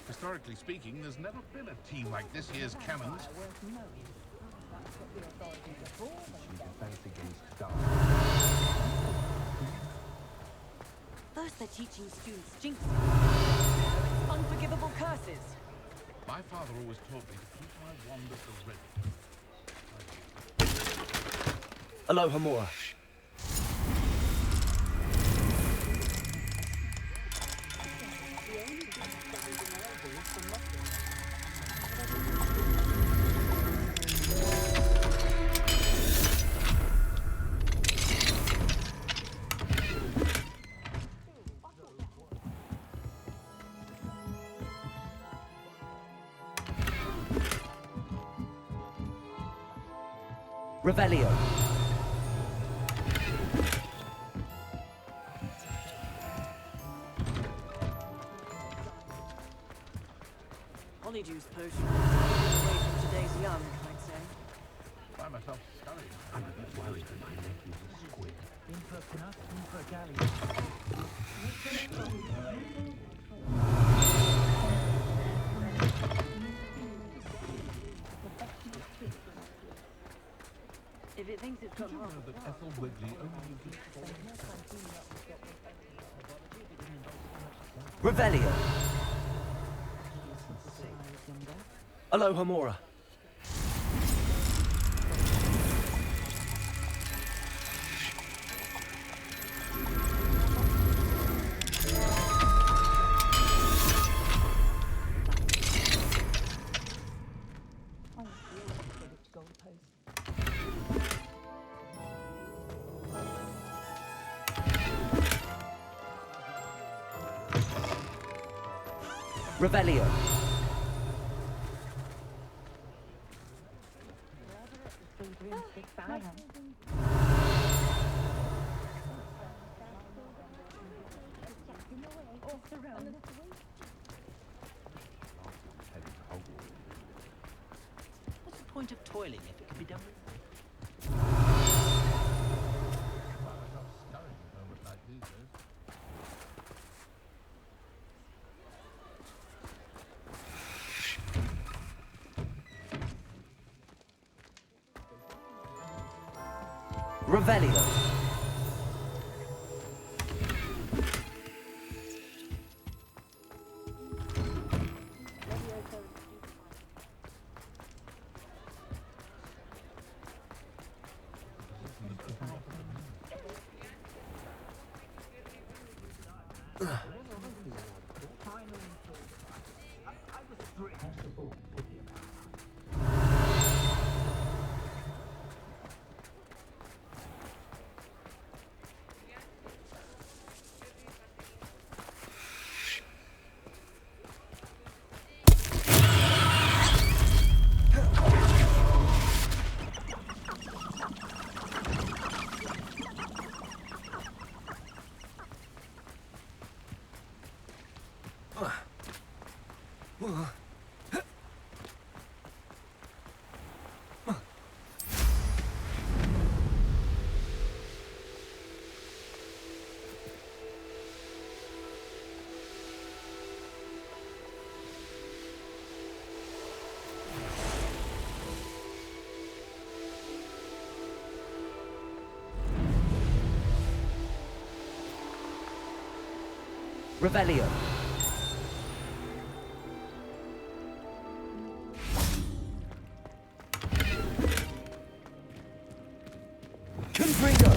Historically speaking, there's never been a team like this year's Cannons. First they're teaching students jinx. Unforgivable curses. My father always taught me to keep my wand at the ready. Alohomora. Revelio. Honeyjuice potion. Away from today's young, I'd say. Find myself scurrying. I'm a bit worried that my nephew's a squid. In for a nut, in for a galley. If it thinks it's got Did you know that Ethel Wigley only uses Revelio. Alohomora. Revelio. point of toiling if it can be done Revelio. Revelio. Confringo.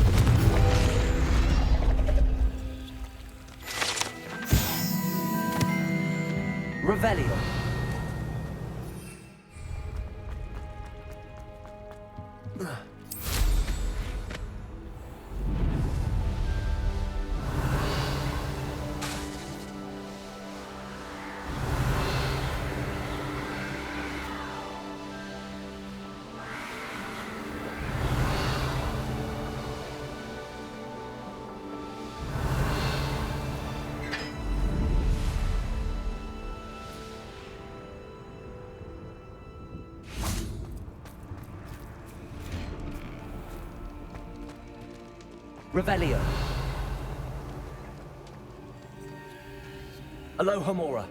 Revelio. Revelio. Aloha Mora.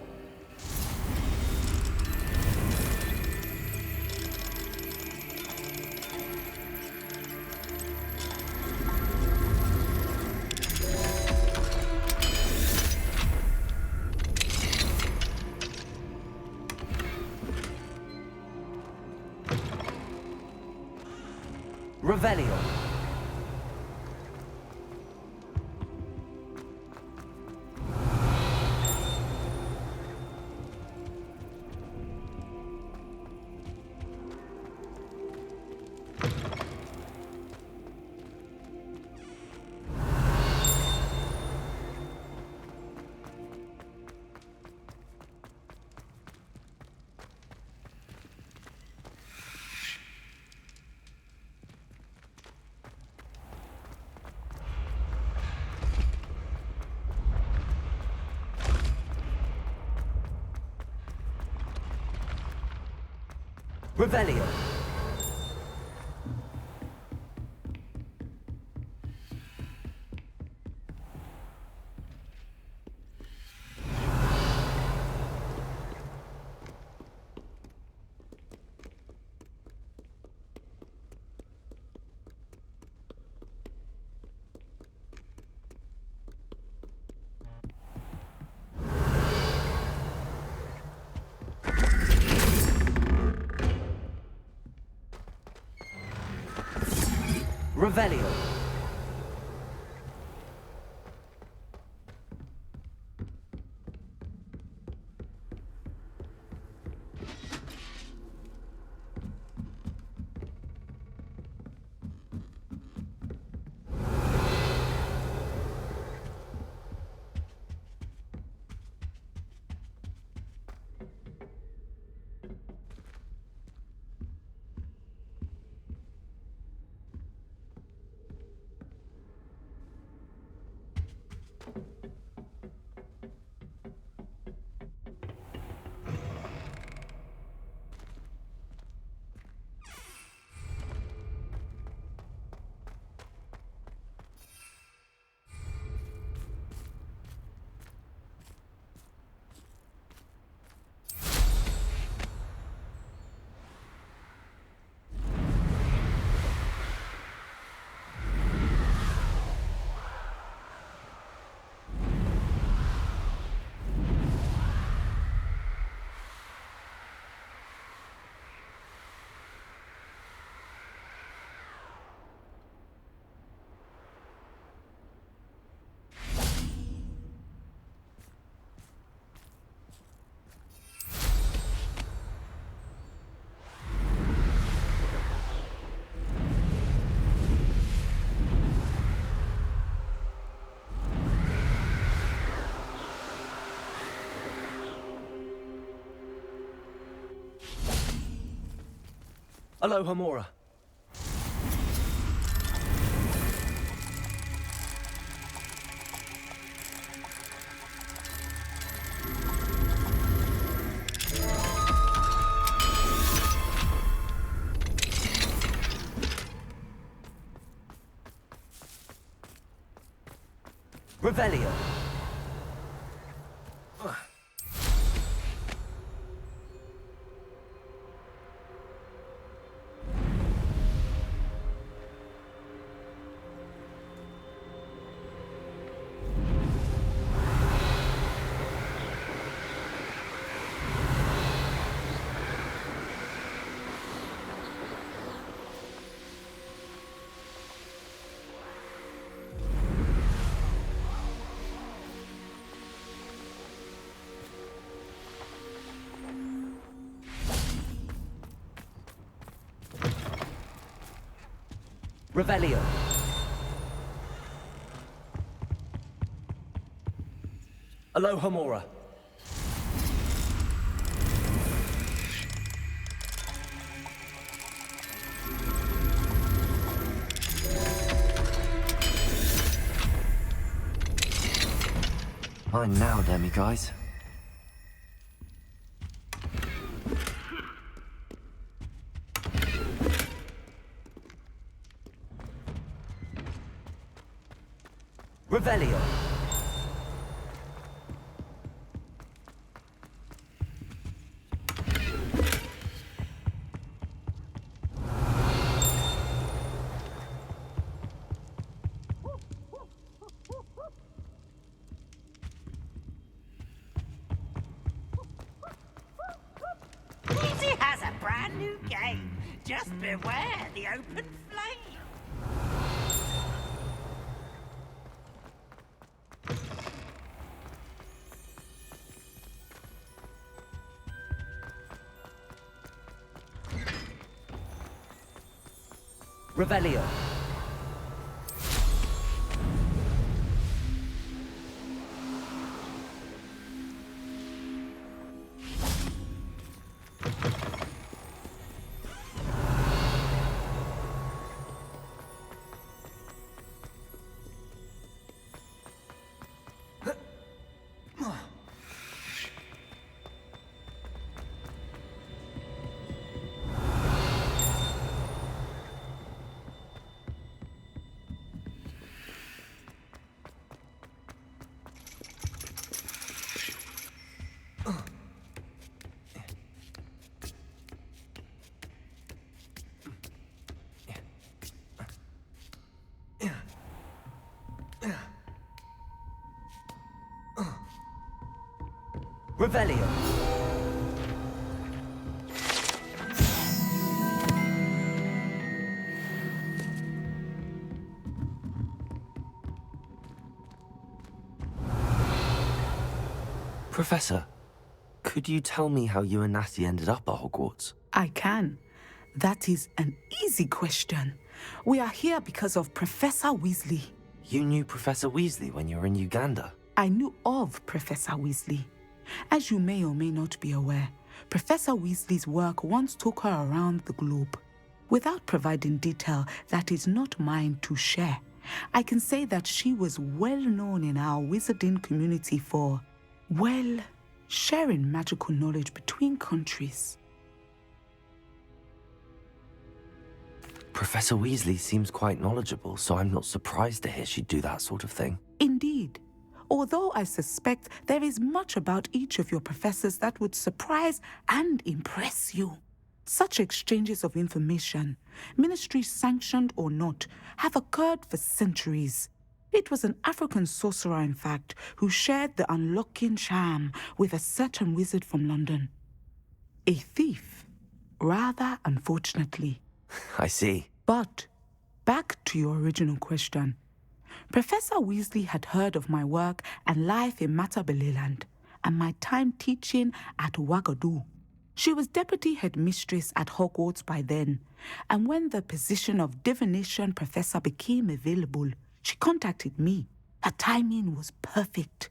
Revelio. Revelio. Revelio. Aloha Mora. Revelio. Revelio. Aloha Mora. Mine now, demiguise. Revelio. Easy has a brand new game. Just beware the open flame. Revelio. Revelio. Professor, could you tell me how you and Natty ended up at Hogwarts? I can. That is an easy question. We are here because of Professor Weasley. You knew Professor Weasley when you were in Uganda? I knew of Professor Weasley. As you may or may not be aware, Professor Weasley's work once took her around the globe. Without providing detail that is not mine to share, I can say that she was well known in our wizarding community for, well, sharing magical knowledge between countries. Professor Weasley seems quite knowledgeable, so I'm not surprised to hear she'd do that sort of thing. Indeed. Although I suspect there is much about each of your professors that would surprise and impress you. Such exchanges of information, ministry-sanctioned or not, have occurred for centuries. It was an African sorcerer, in fact, who shared the unlocking charm with a certain wizard from London. A thief, rather unfortunately. I see. But, back to your original question. Professor Weasley had heard of my work and life in Matabeleland, and my time teaching at Ouagadougou. She was deputy headmistress at Hogwarts by then, and when the position of divination professor became available, she contacted me. Her timing was perfect.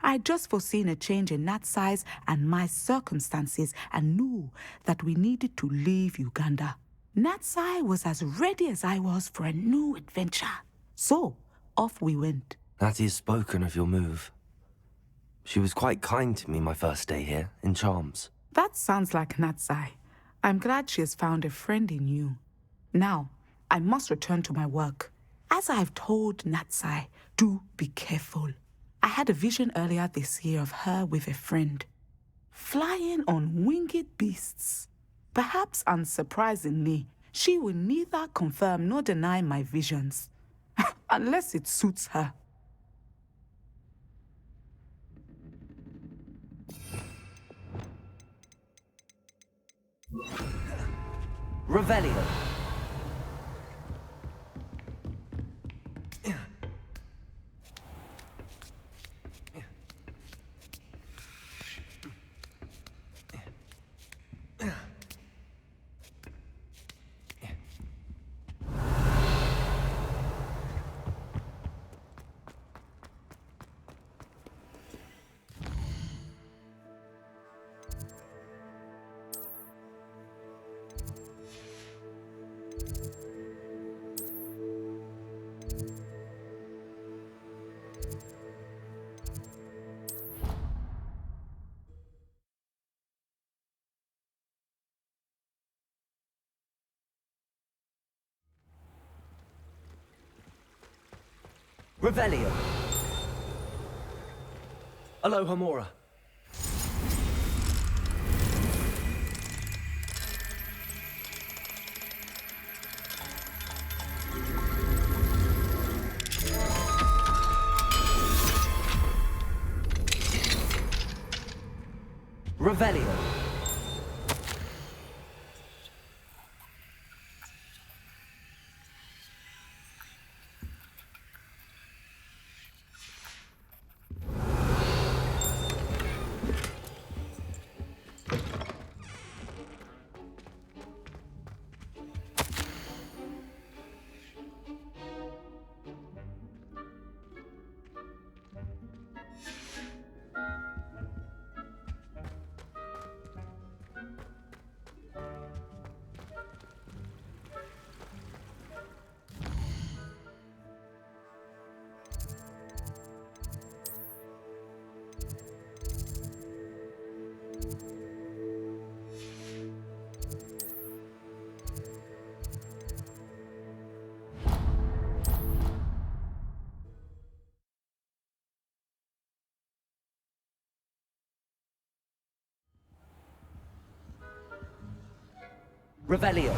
I had just foreseen a change in Nat's size and my circumstances and knew that we needed to leave Uganda. Natsai was as ready as I was for a new adventure. So, off we went. Natty has spoken of your move. She was quite kind to me my first day here, in Charms. That sounds like Natsai. I'm glad she has found a friend in you. Now, I must return to my work. As I've told Natsai, do be careful. I had a vision earlier this year of her with a friend, flying on winged beasts. Perhaps unsurprisingly, she will neither confirm nor deny my visions, unless it suits her. Revelio. Revelio. Aloha Mora. Revelio. Revelio.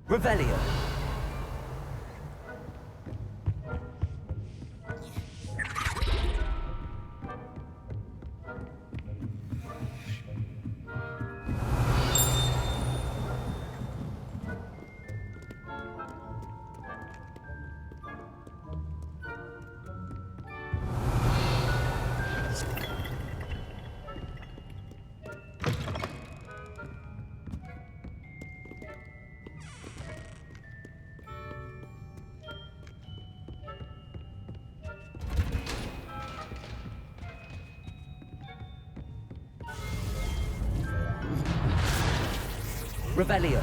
Revelio. Revelio. Revelio.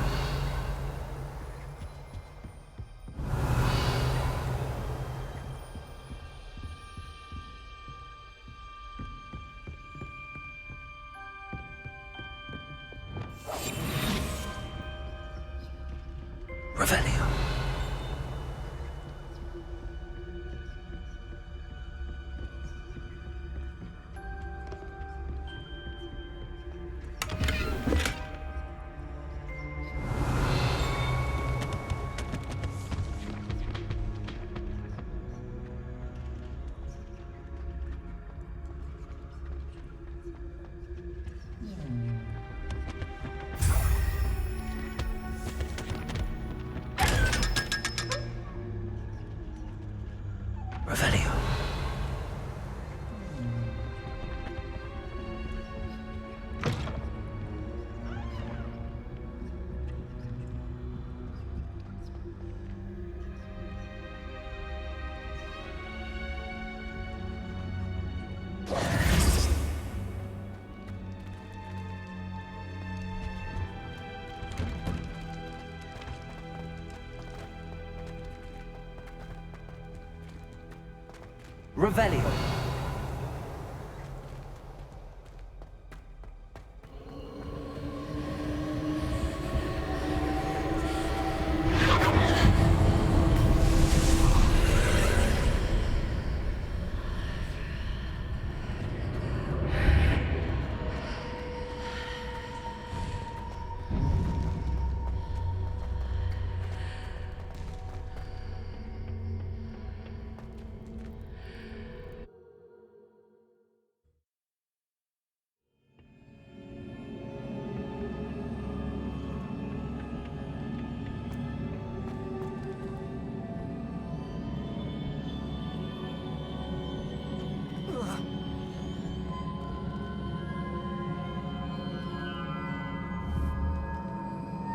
Revelio.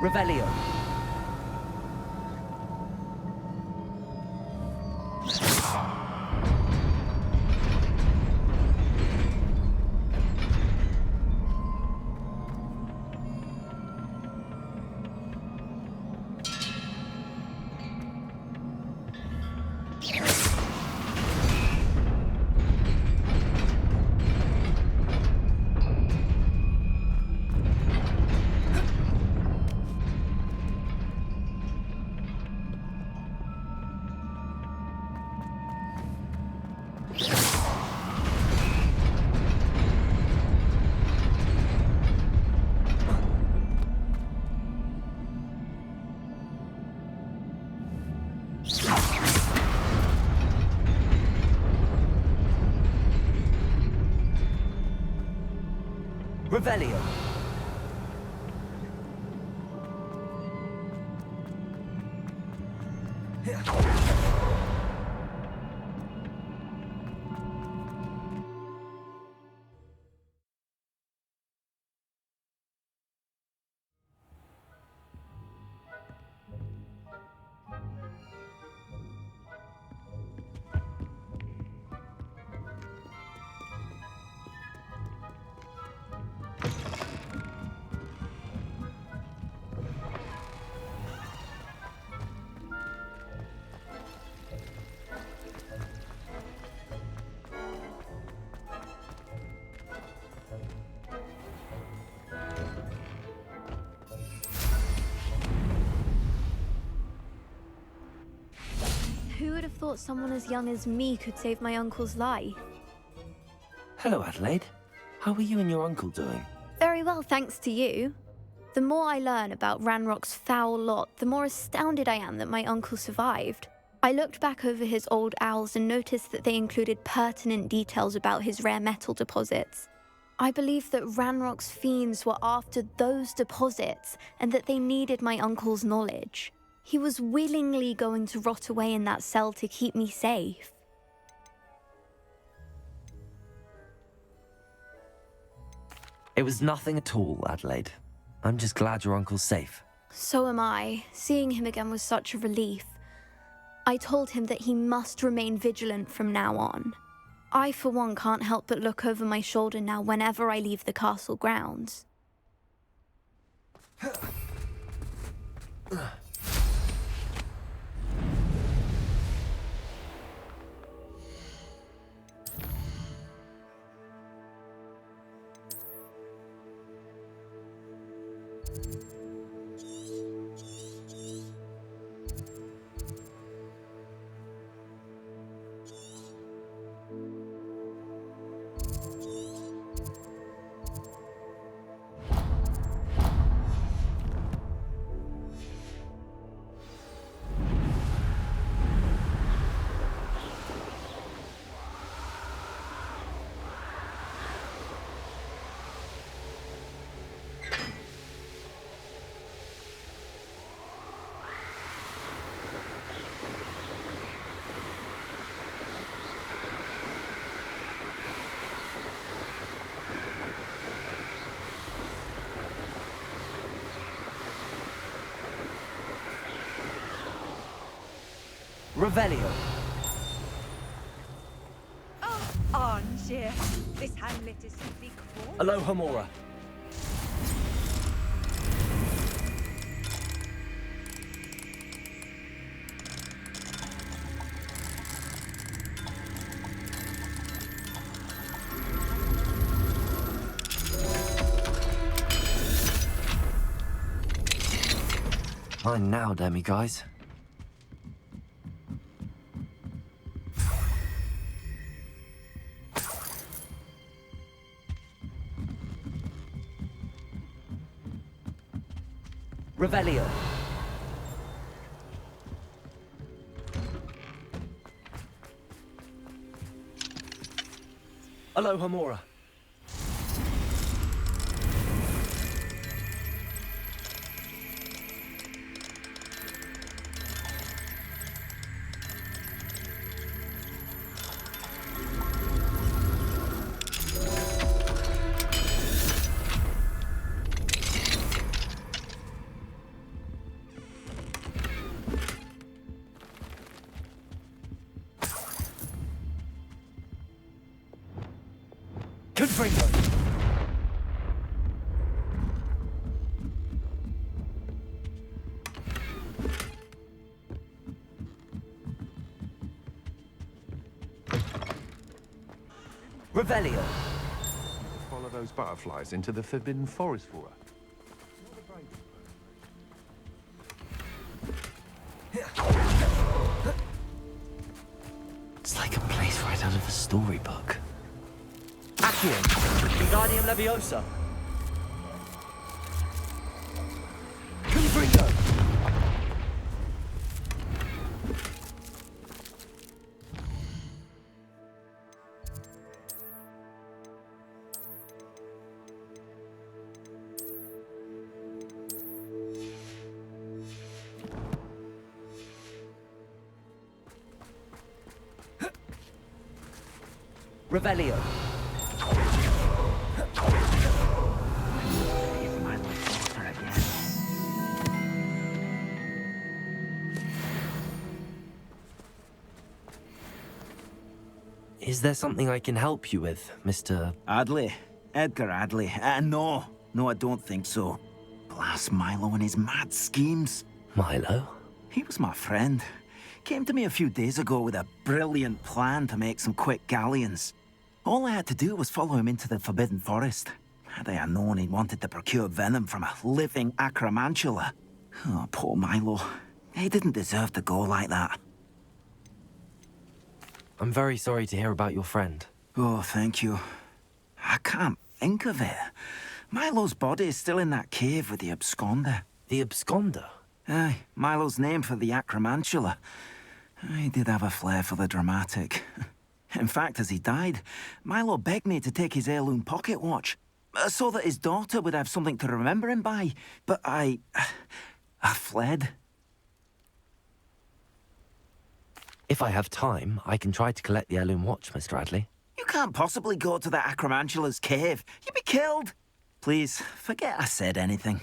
Revelio. Revelio. Who would have thought someone as young as me could save my uncle's life? Hello, Adelaide. How are you and your uncle doing? Very well, thanks to you. The more I learn about Ranrock's foul lot, the more astounded I am that my uncle survived. I looked back over his old owls and noticed that they included pertinent details about his rare metal deposits. I believe that Ranrock's fiends were after those deposits and that they needed my uncle's knowledge. He was willingly going to rot away in that cell to keep me safe. It was nothing at all, Adelaide. I'm just glad your uncle's safe. So am I. Seeing him again was such a relief. I told him that he must remain vigilant from now on. I, for one, can't help but look over my shoulder now whenever I leave the castle grounds. Revelio. Oh, Angier, this hamlet is simply crawling. Aloha Mora. Mine now, Demi guys. Revelio. Aloha Mora. Confringo. Revelio. Follow those butterflies into the Forbidden Forest for her. It's like a place right out of a storybook. Accio. Wingardium Leviosa. Confringo. Revelio. Is there something I can help you with, Mr. Adley? Edgar Adley? No, I don't think so. Blast Milo and his mad schemes. Milo? He was my friend. Came to me a few days ago with a brilliant plan to make some quick galleons. All I had to do was follow him into the Forbidden Forest. Had I known he wanted to procure venom from a living acromantula. Oh, poor Milo. He didn't deserve to go like that. I'm very sorry to hear about your friend. Oh, thank you. I can't think of it. Milo's body is still in that cave with the absconder. The absconder? Aye, Milo's name for the acromantula. He did have a flair for the dramatic. In fact, as he died, Milo begged me to take his heirloom pocket watch, so that his daughter would have something to remember him by. But I fled. If I have time, I can try to collect the heirloom watch, Mr. Adley. You can't possibly go to the acromantula's cave. You'd be killed. Please, forget I said anything.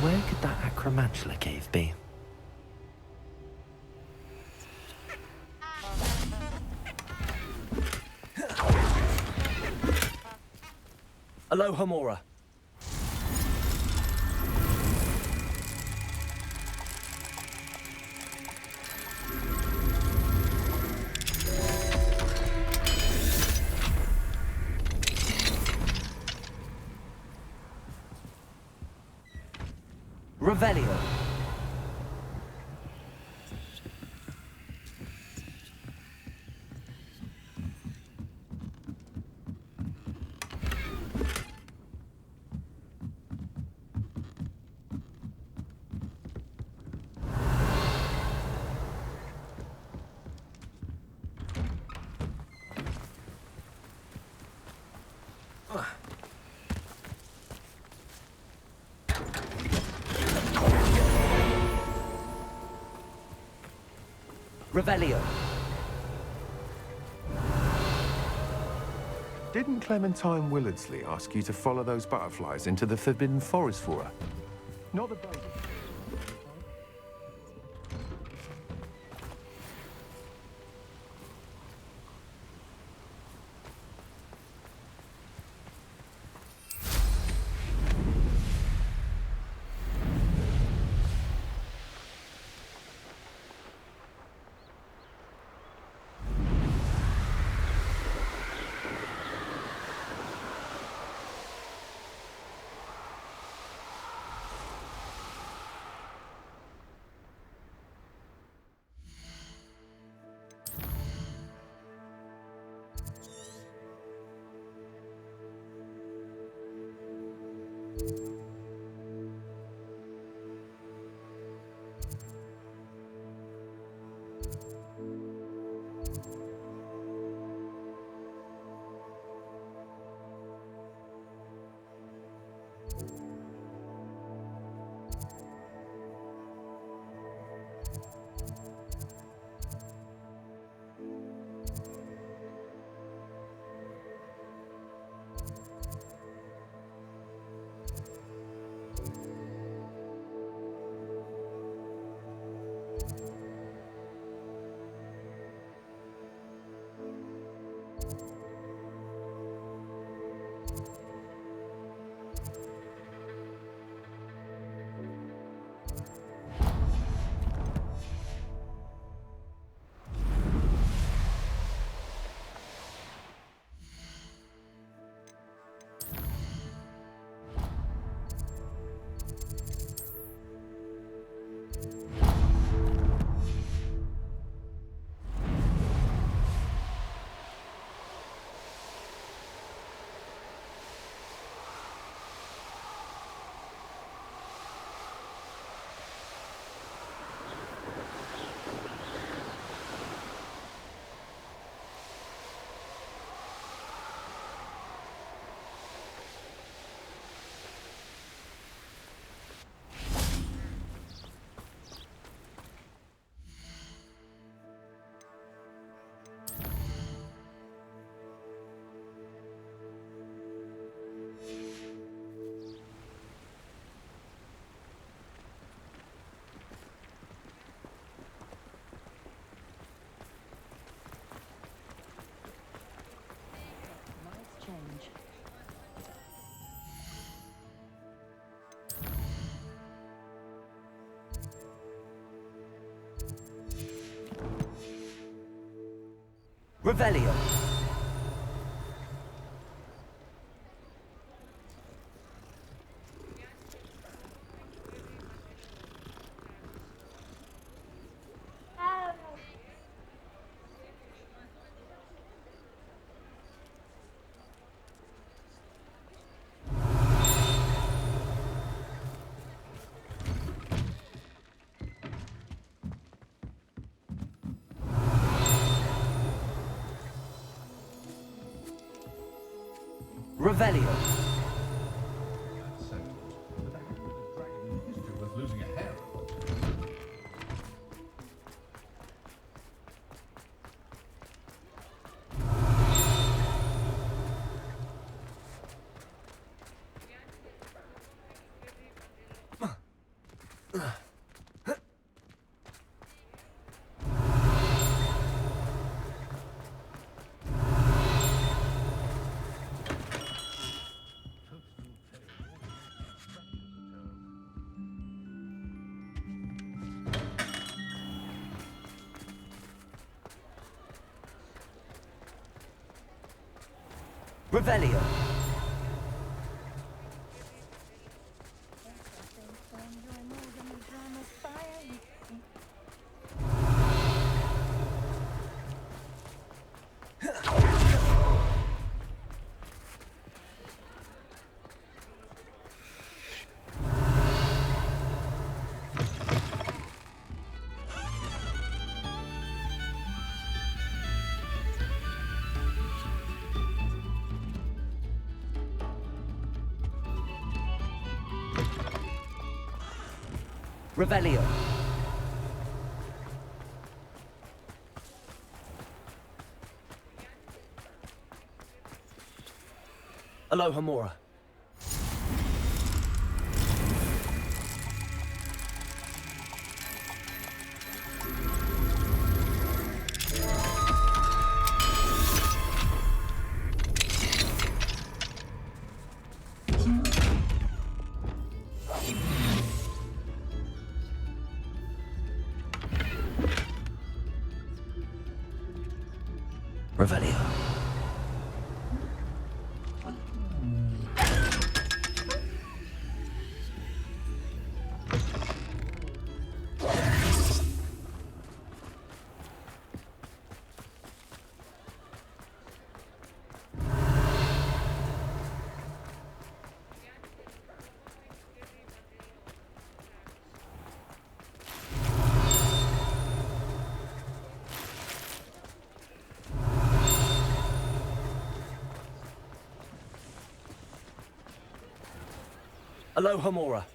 Where could that acromantula cave be? Aloha Mora. Revelio. Revelio. Didn't Clementine Willardsley ask you to follow those butterflies into the Forbidden Forest for her? Not the boat. Revelio. Revelio. Revelio. Revelio. Aloha Mora. Revelio. Aloha Mora.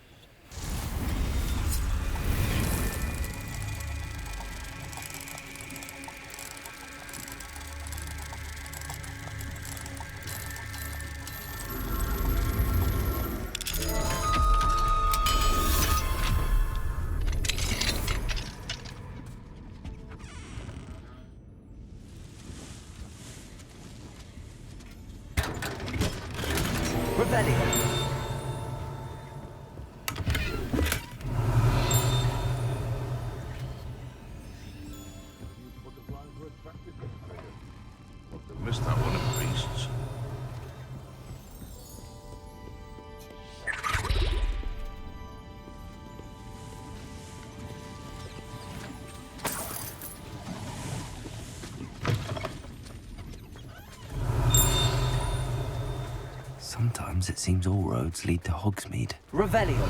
Must have missed that one of the beasts. Sometimes it seems all roads lead to Hogsmeade. Revelio.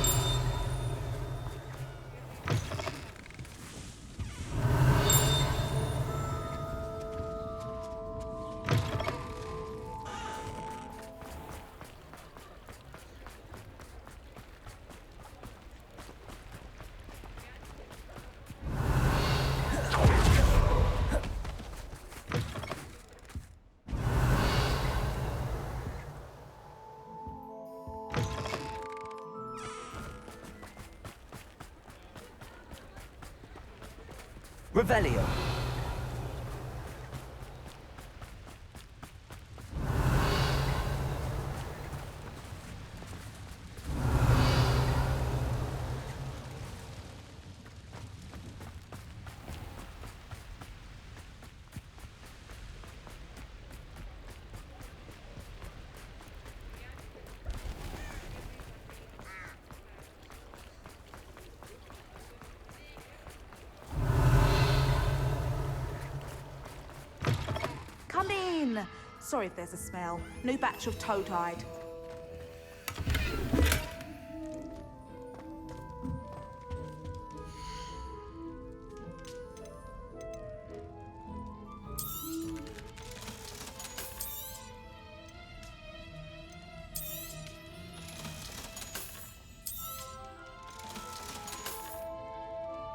Revelio. Come in. Sorry if there's a smell. New batch of toad-hide.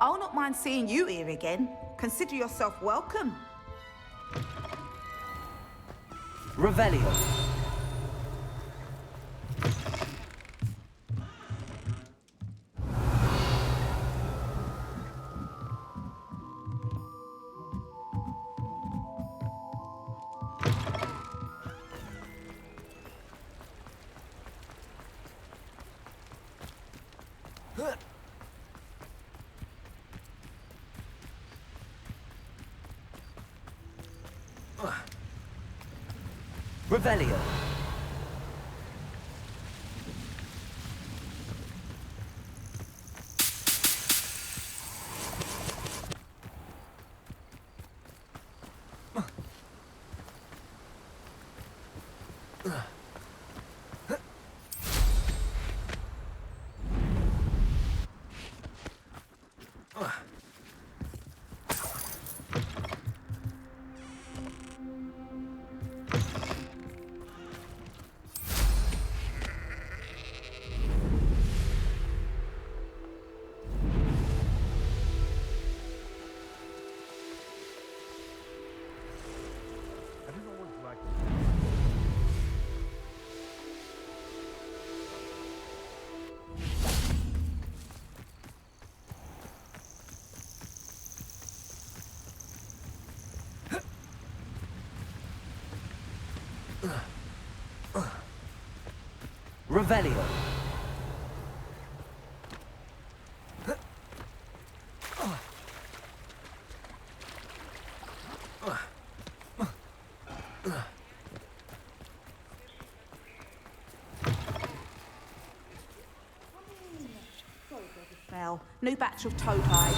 I'll not mind seeing you here again. Consider yourself welcome. Revelio. Revelio. Revelio. Smell. New batch of toad-hide.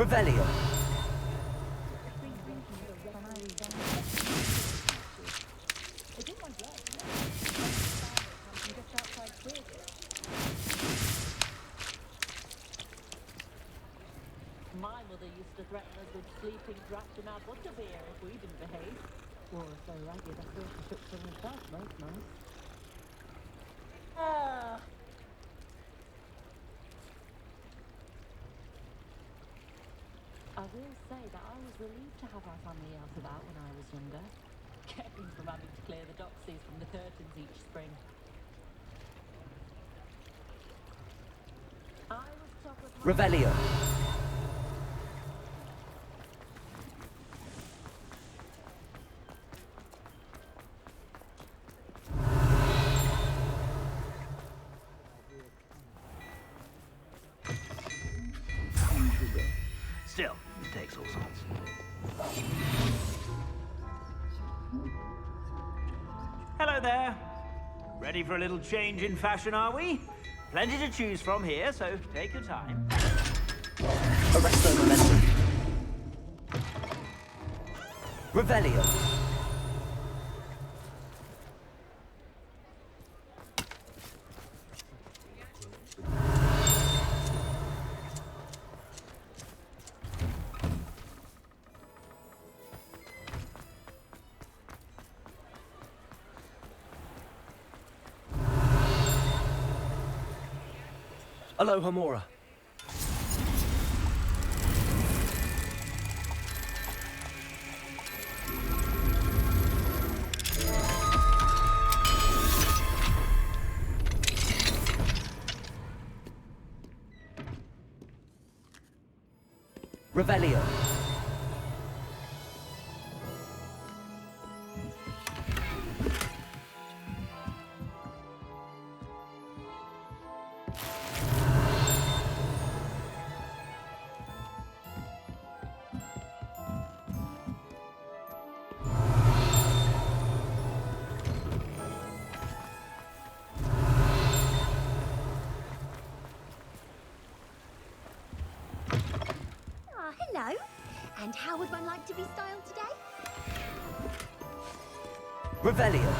Revelio. My mother used to threaten us with sleeping draught in our butterbeer if we didn't behave. Or if so ragged, I thought she took some herself most nights. I will say that I was relieved to have our family out about when I was younger. Kept me from having to clear the doxies from the curtains each spring. I was tough with my... Revelio. Still, it takes all sorts. Hello there. Ready for a little change in fashion, are we? Plenty to choose from here, so take your time. Arresto momentum. Revelio. Aloha Mora. Revelio. Hello. And how would one like to be styled today? Revelio.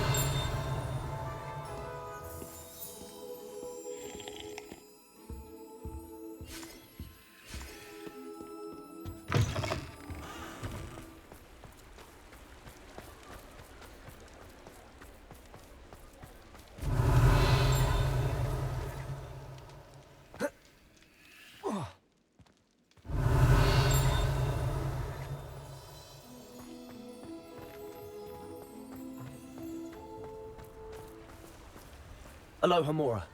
Aloha Mora.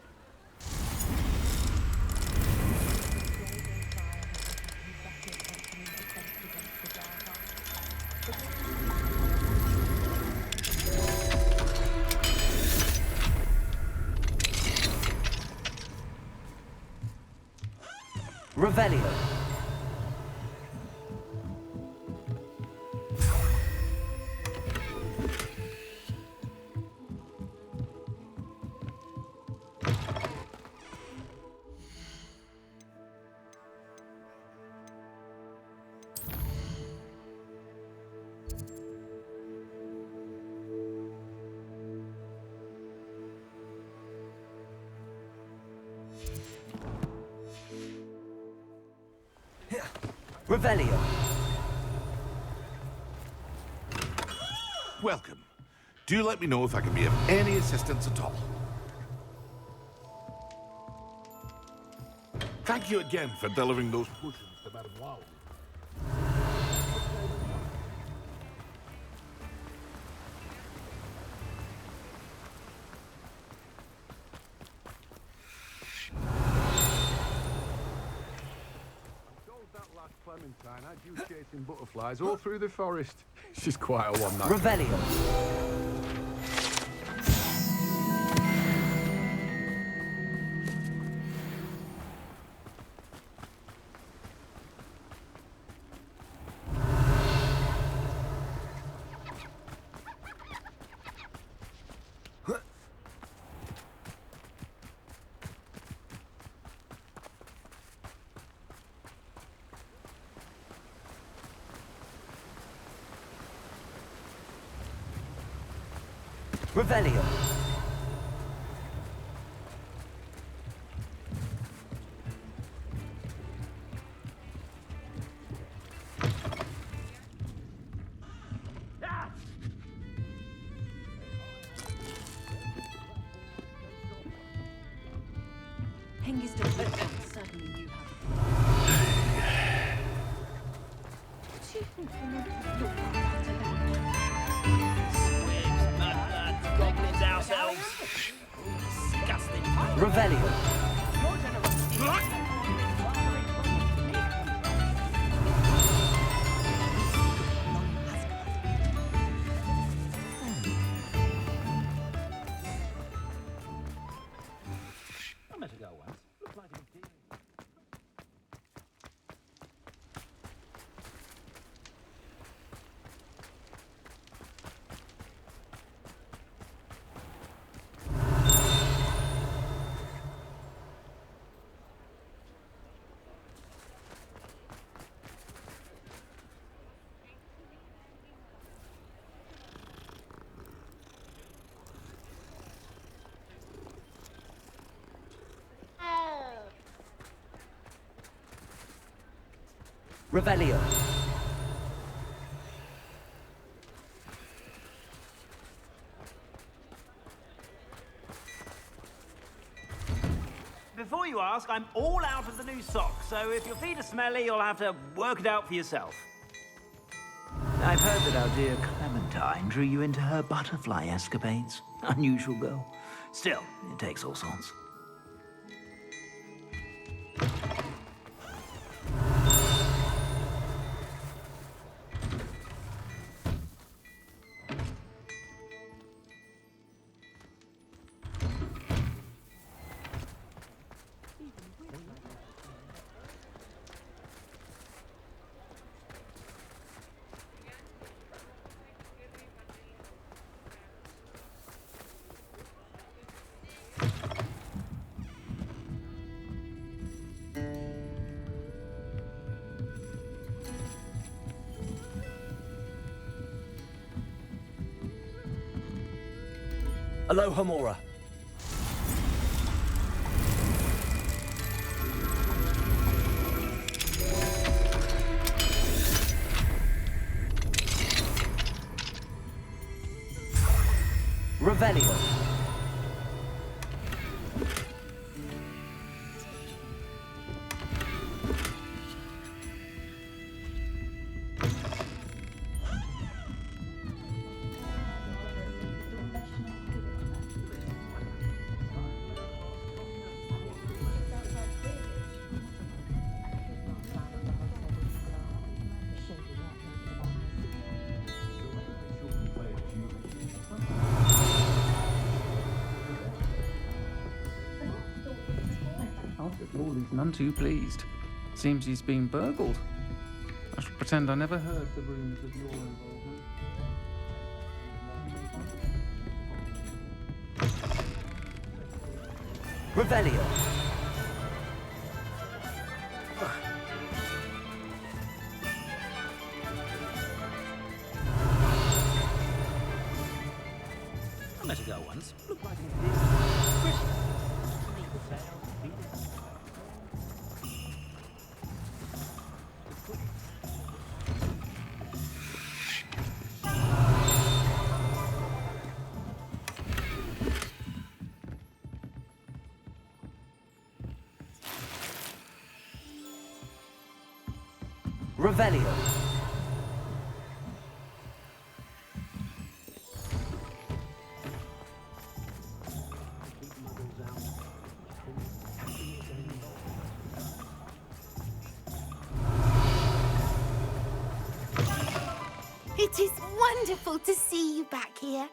Revelio. Revelio. Welcome. Do let me know if I can be of any assistance at all. Thank you again for delivering those potions to Madame Wow. Clementine had you chasing butterflies all through the forest. She's quite a one, that. Revelio. Revelio. Certainly you have. Goblins ourselves. Disgusting. Revelio. I met a girl once. Looked like a deer. Revelio. Before you ask, I'm all out of the new socks, so if your feet are smelly, you'll have to work it out for yourself. I've heard that our dear Clementine drew you into her butterfly escapades. Unusual girl. Still, it takes all sorts. Aloha Mora. Revelio. After all, he's none too pleased. Seems he's been burgled. I shall pretend I never heard the rumours of your involvement. Revelio. I met a girl once. Looked like Revelio. It is wonderful to see you back here.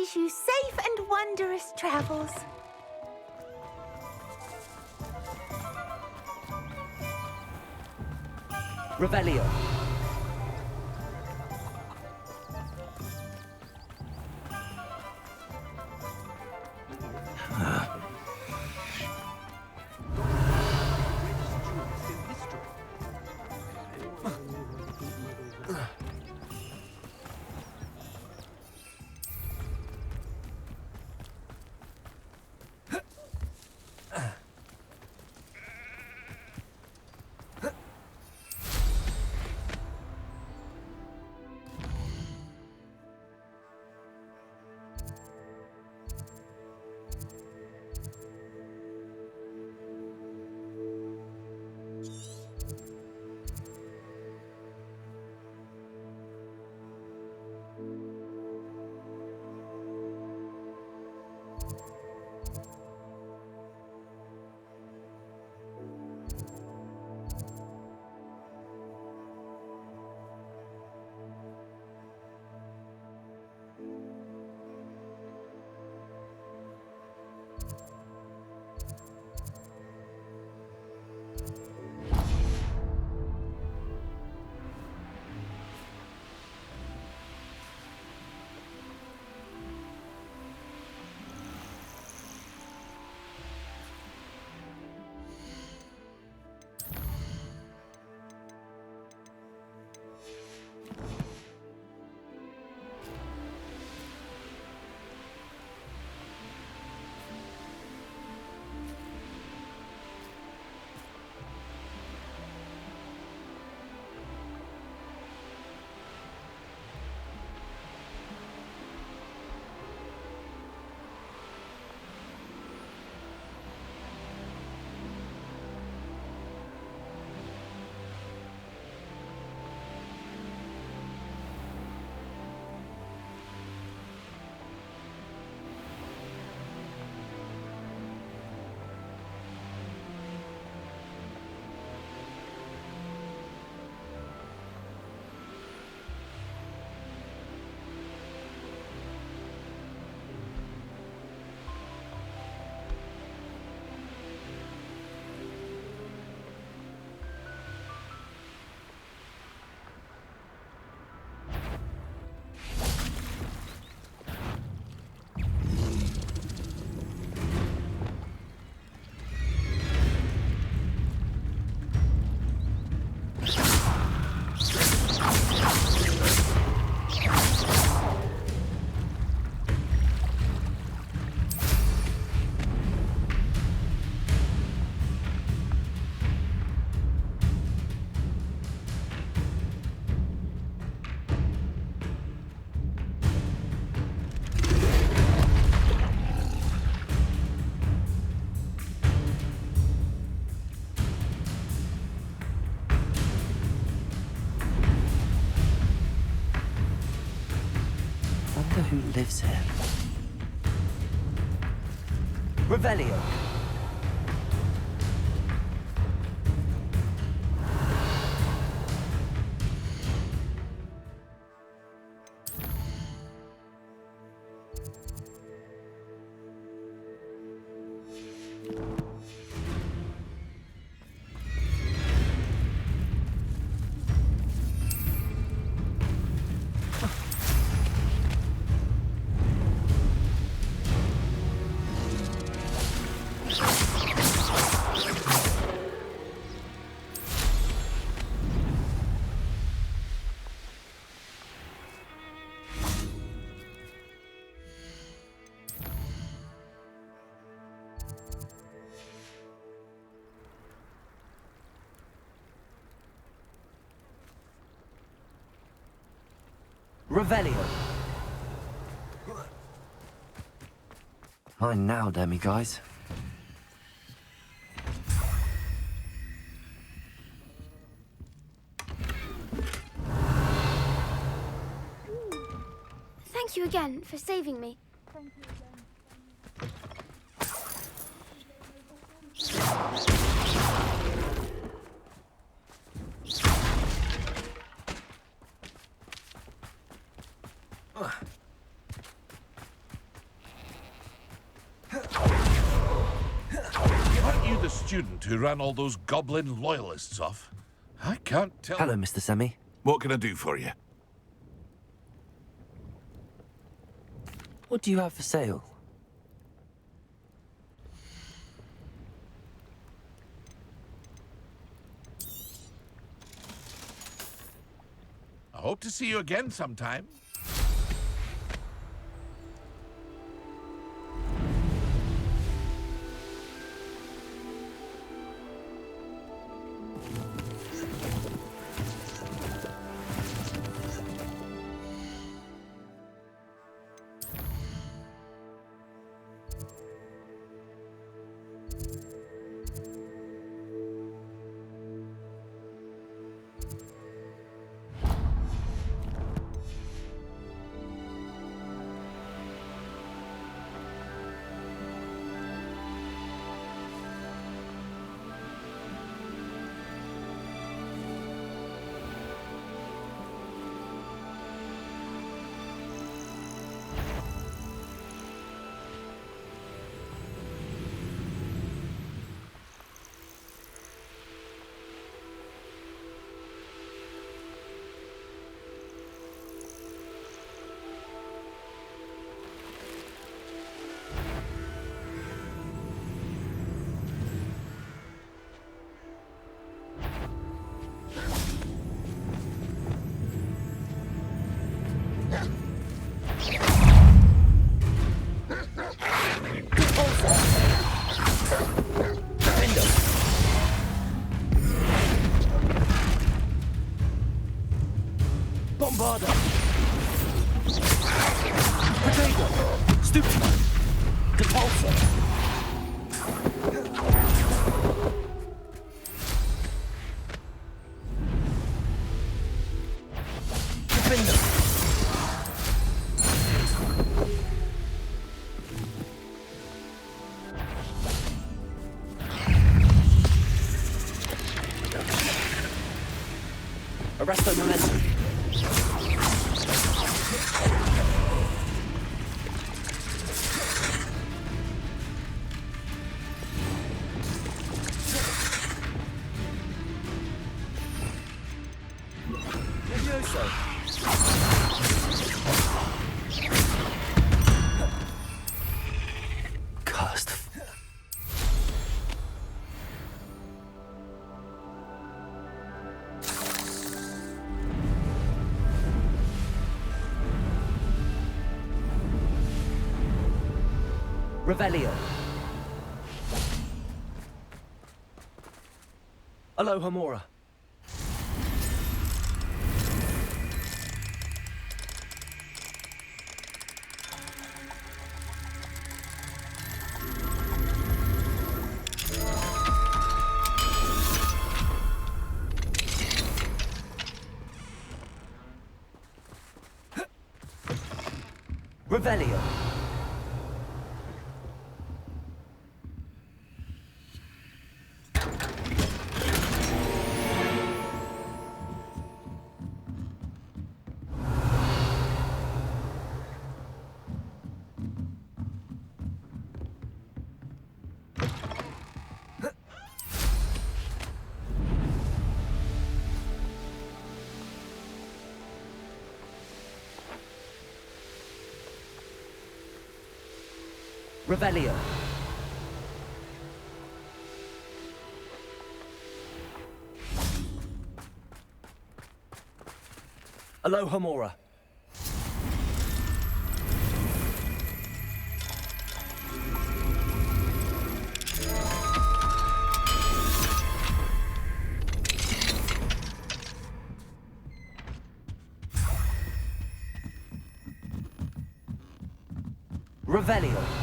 wishes you safe and wondrous travels. Revelio. Who lives here? Revelio. Revelio. Mine now, demi-guys. Thank you again for saving me. student who ran all those goblin loyalists off? I can't tell... Hello, Mr. Semi. What can I do for you? What do you have for sale? I hope to see you again sometime. Bombarda! Potato! Stupid! Depulsor! Defender! Arresto momentum! Cursed. Revelio. Aloha Mora. Revelio. Revelio. Aloha Mora. Revelio.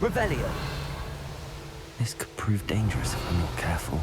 Revelio. This could prove dangerous if I'm not careful.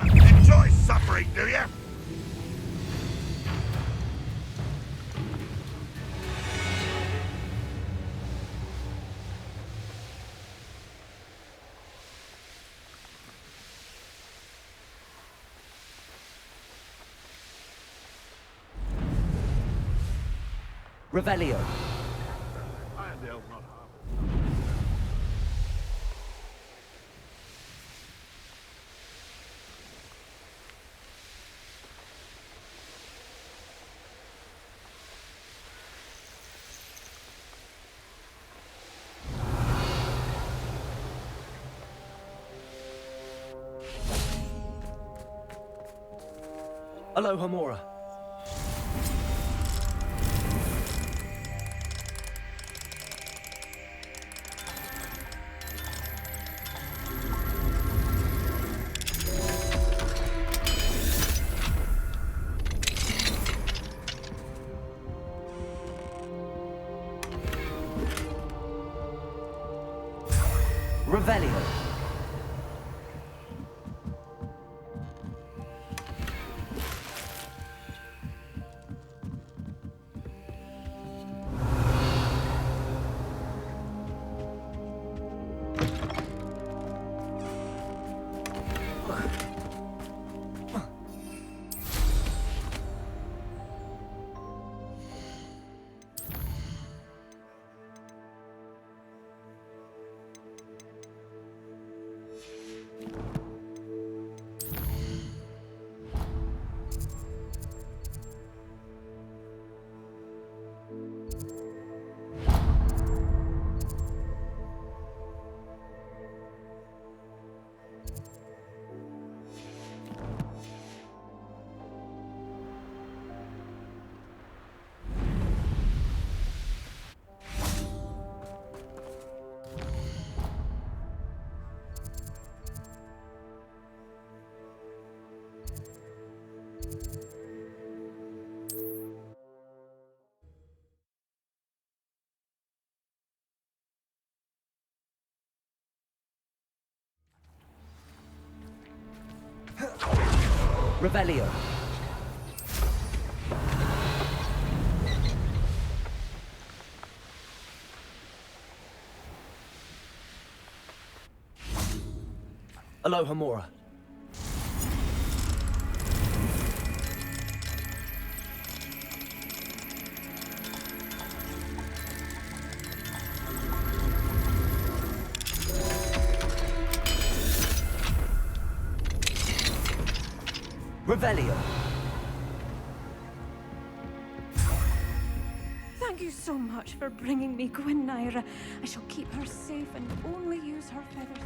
Enjoy suffering, do you? Revelio. Aloha Mora. Revelio. Revelio. Aloha Mora. Revelio. Thank you so much for bringing me Gwynaira. I shall keep her safe and only use her feathers.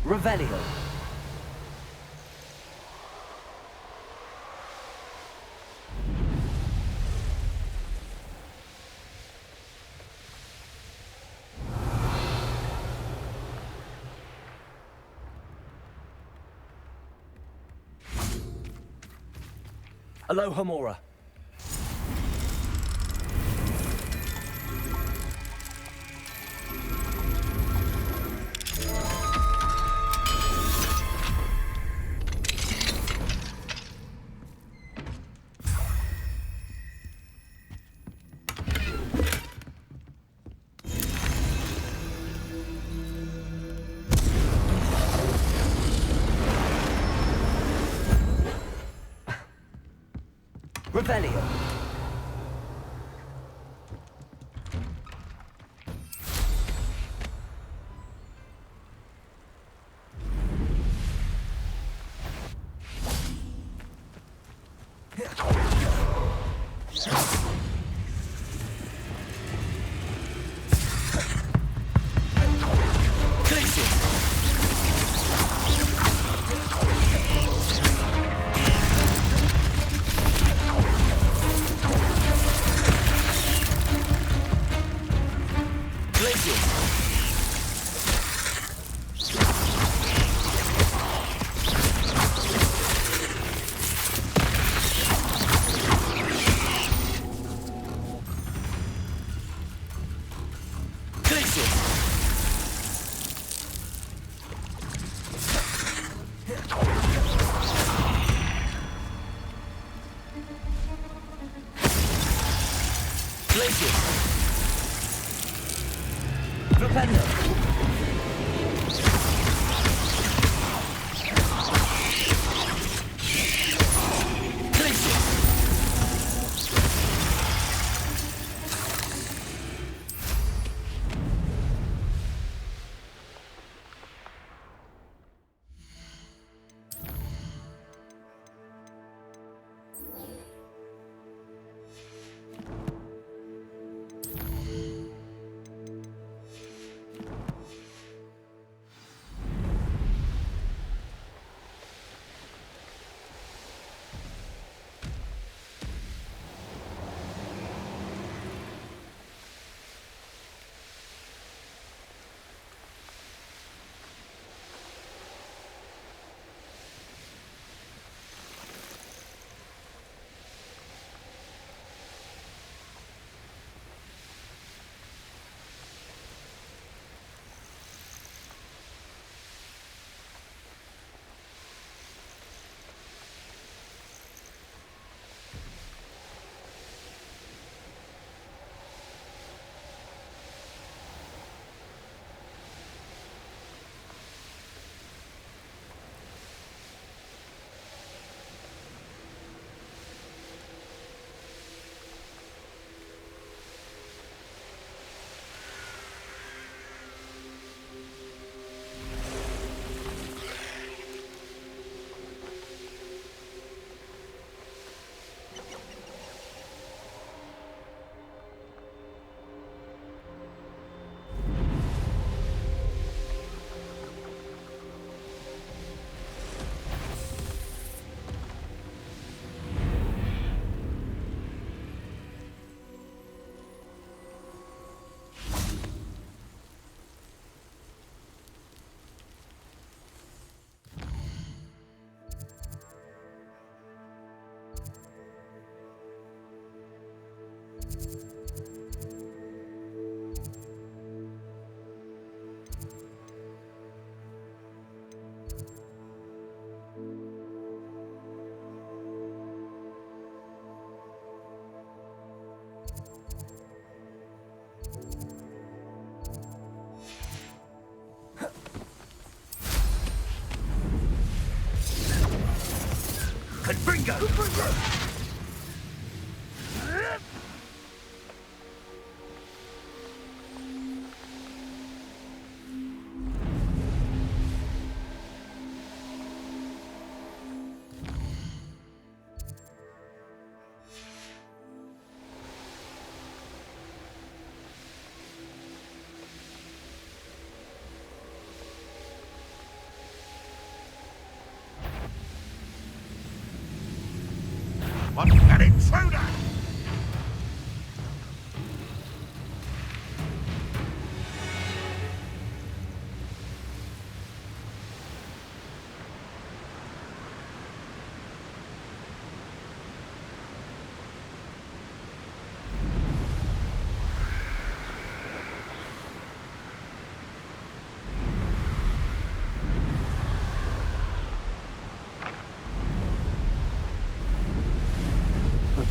Revelio. Aloha Mora. Revelio.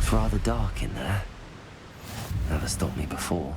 It's rather dark in there. Never stopped me before.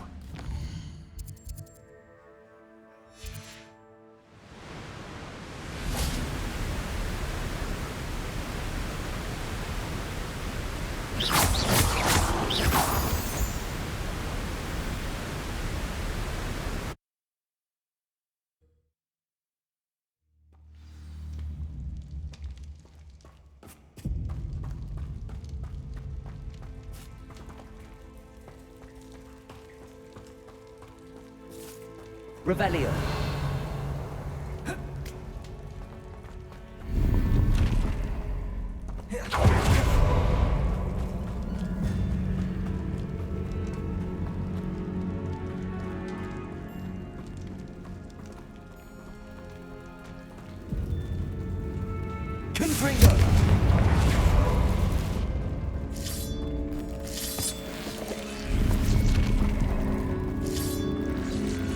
Revelio. Confringo.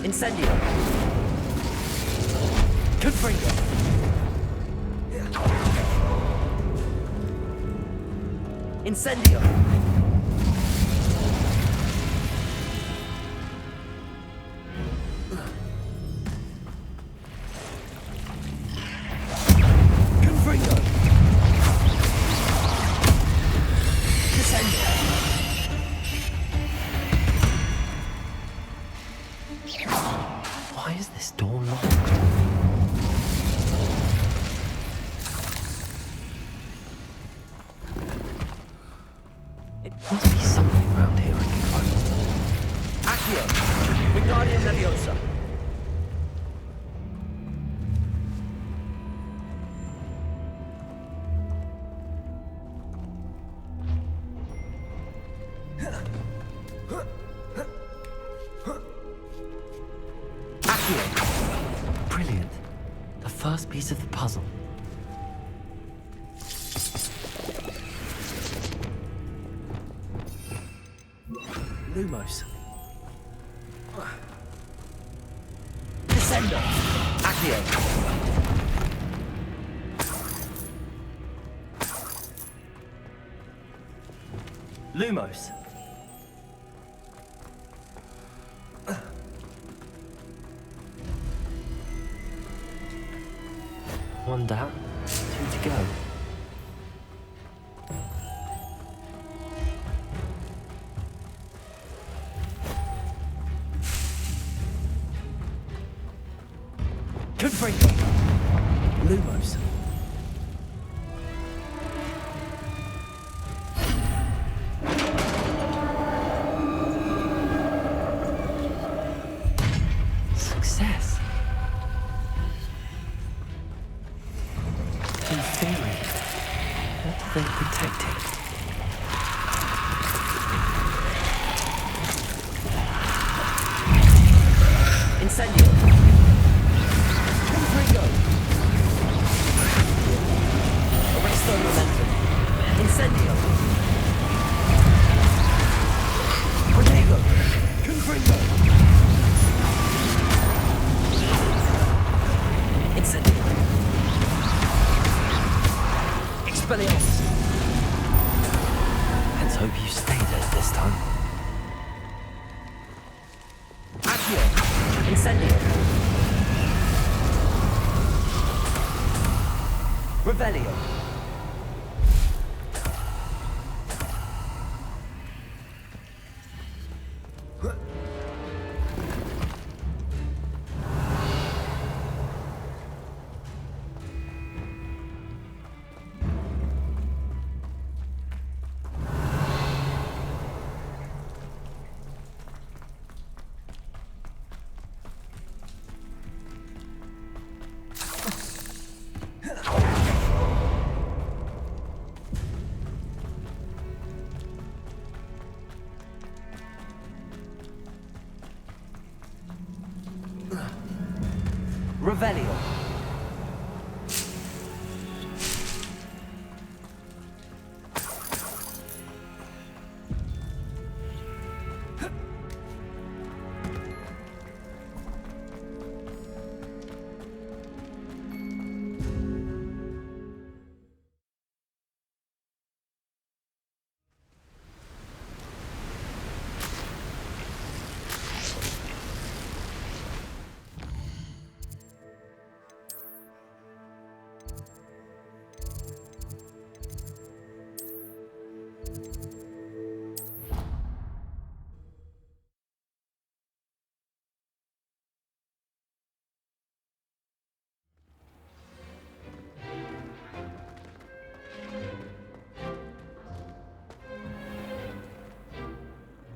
Incendio. Confringo. Incendio. Confringo. Descendo. Why is this door locked? It must be something around here I can find. Accio. Wingardium Leviosa. Brilliant. The first piece of the puzzle. Lumos. Descendo. Accio. Lumos. One down, two to go. Confringo. Lumos. Success. In theory, what are they protecting? Incendio. Confringo. Arresto momentum. Incendio. Protego. Confringo. Incendio. Expelliarmus. Let's hope you stay dead this time. Accio. Incendio. Revelio. Revelio.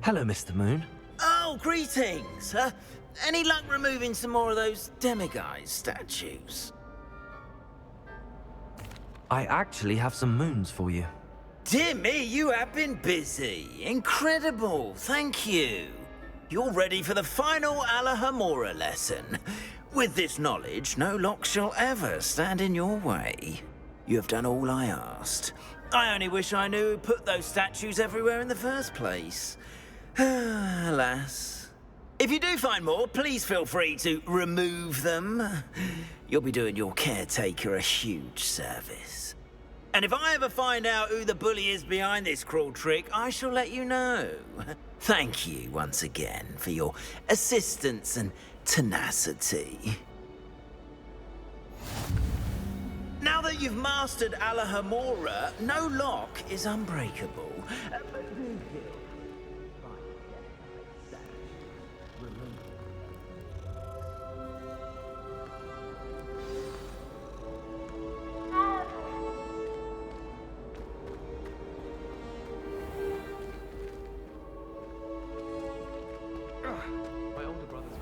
Hello, Mr. Moon. Oh, greetings. Any luck removing some more of those demiguise statues? I actually have some moons for you. Dear me, you have been busy. Incredible. Thank you. You're ready for the final Alahamora lesson. With this knowledge, no lock shall ever stand in your way. You have done all I asked. I only wish I knew who put those statues everywhere in the first place. Alas. If you do find more, please feel free to remove them. You'll be doing your caretaker a huge service. And if I ever find out who the bully is behind this cruel trick, I shall let you know. Thank you once again for your assistance and tenacity. Now that you've mastered Alahamora, no lock is unbreakable. My older brother's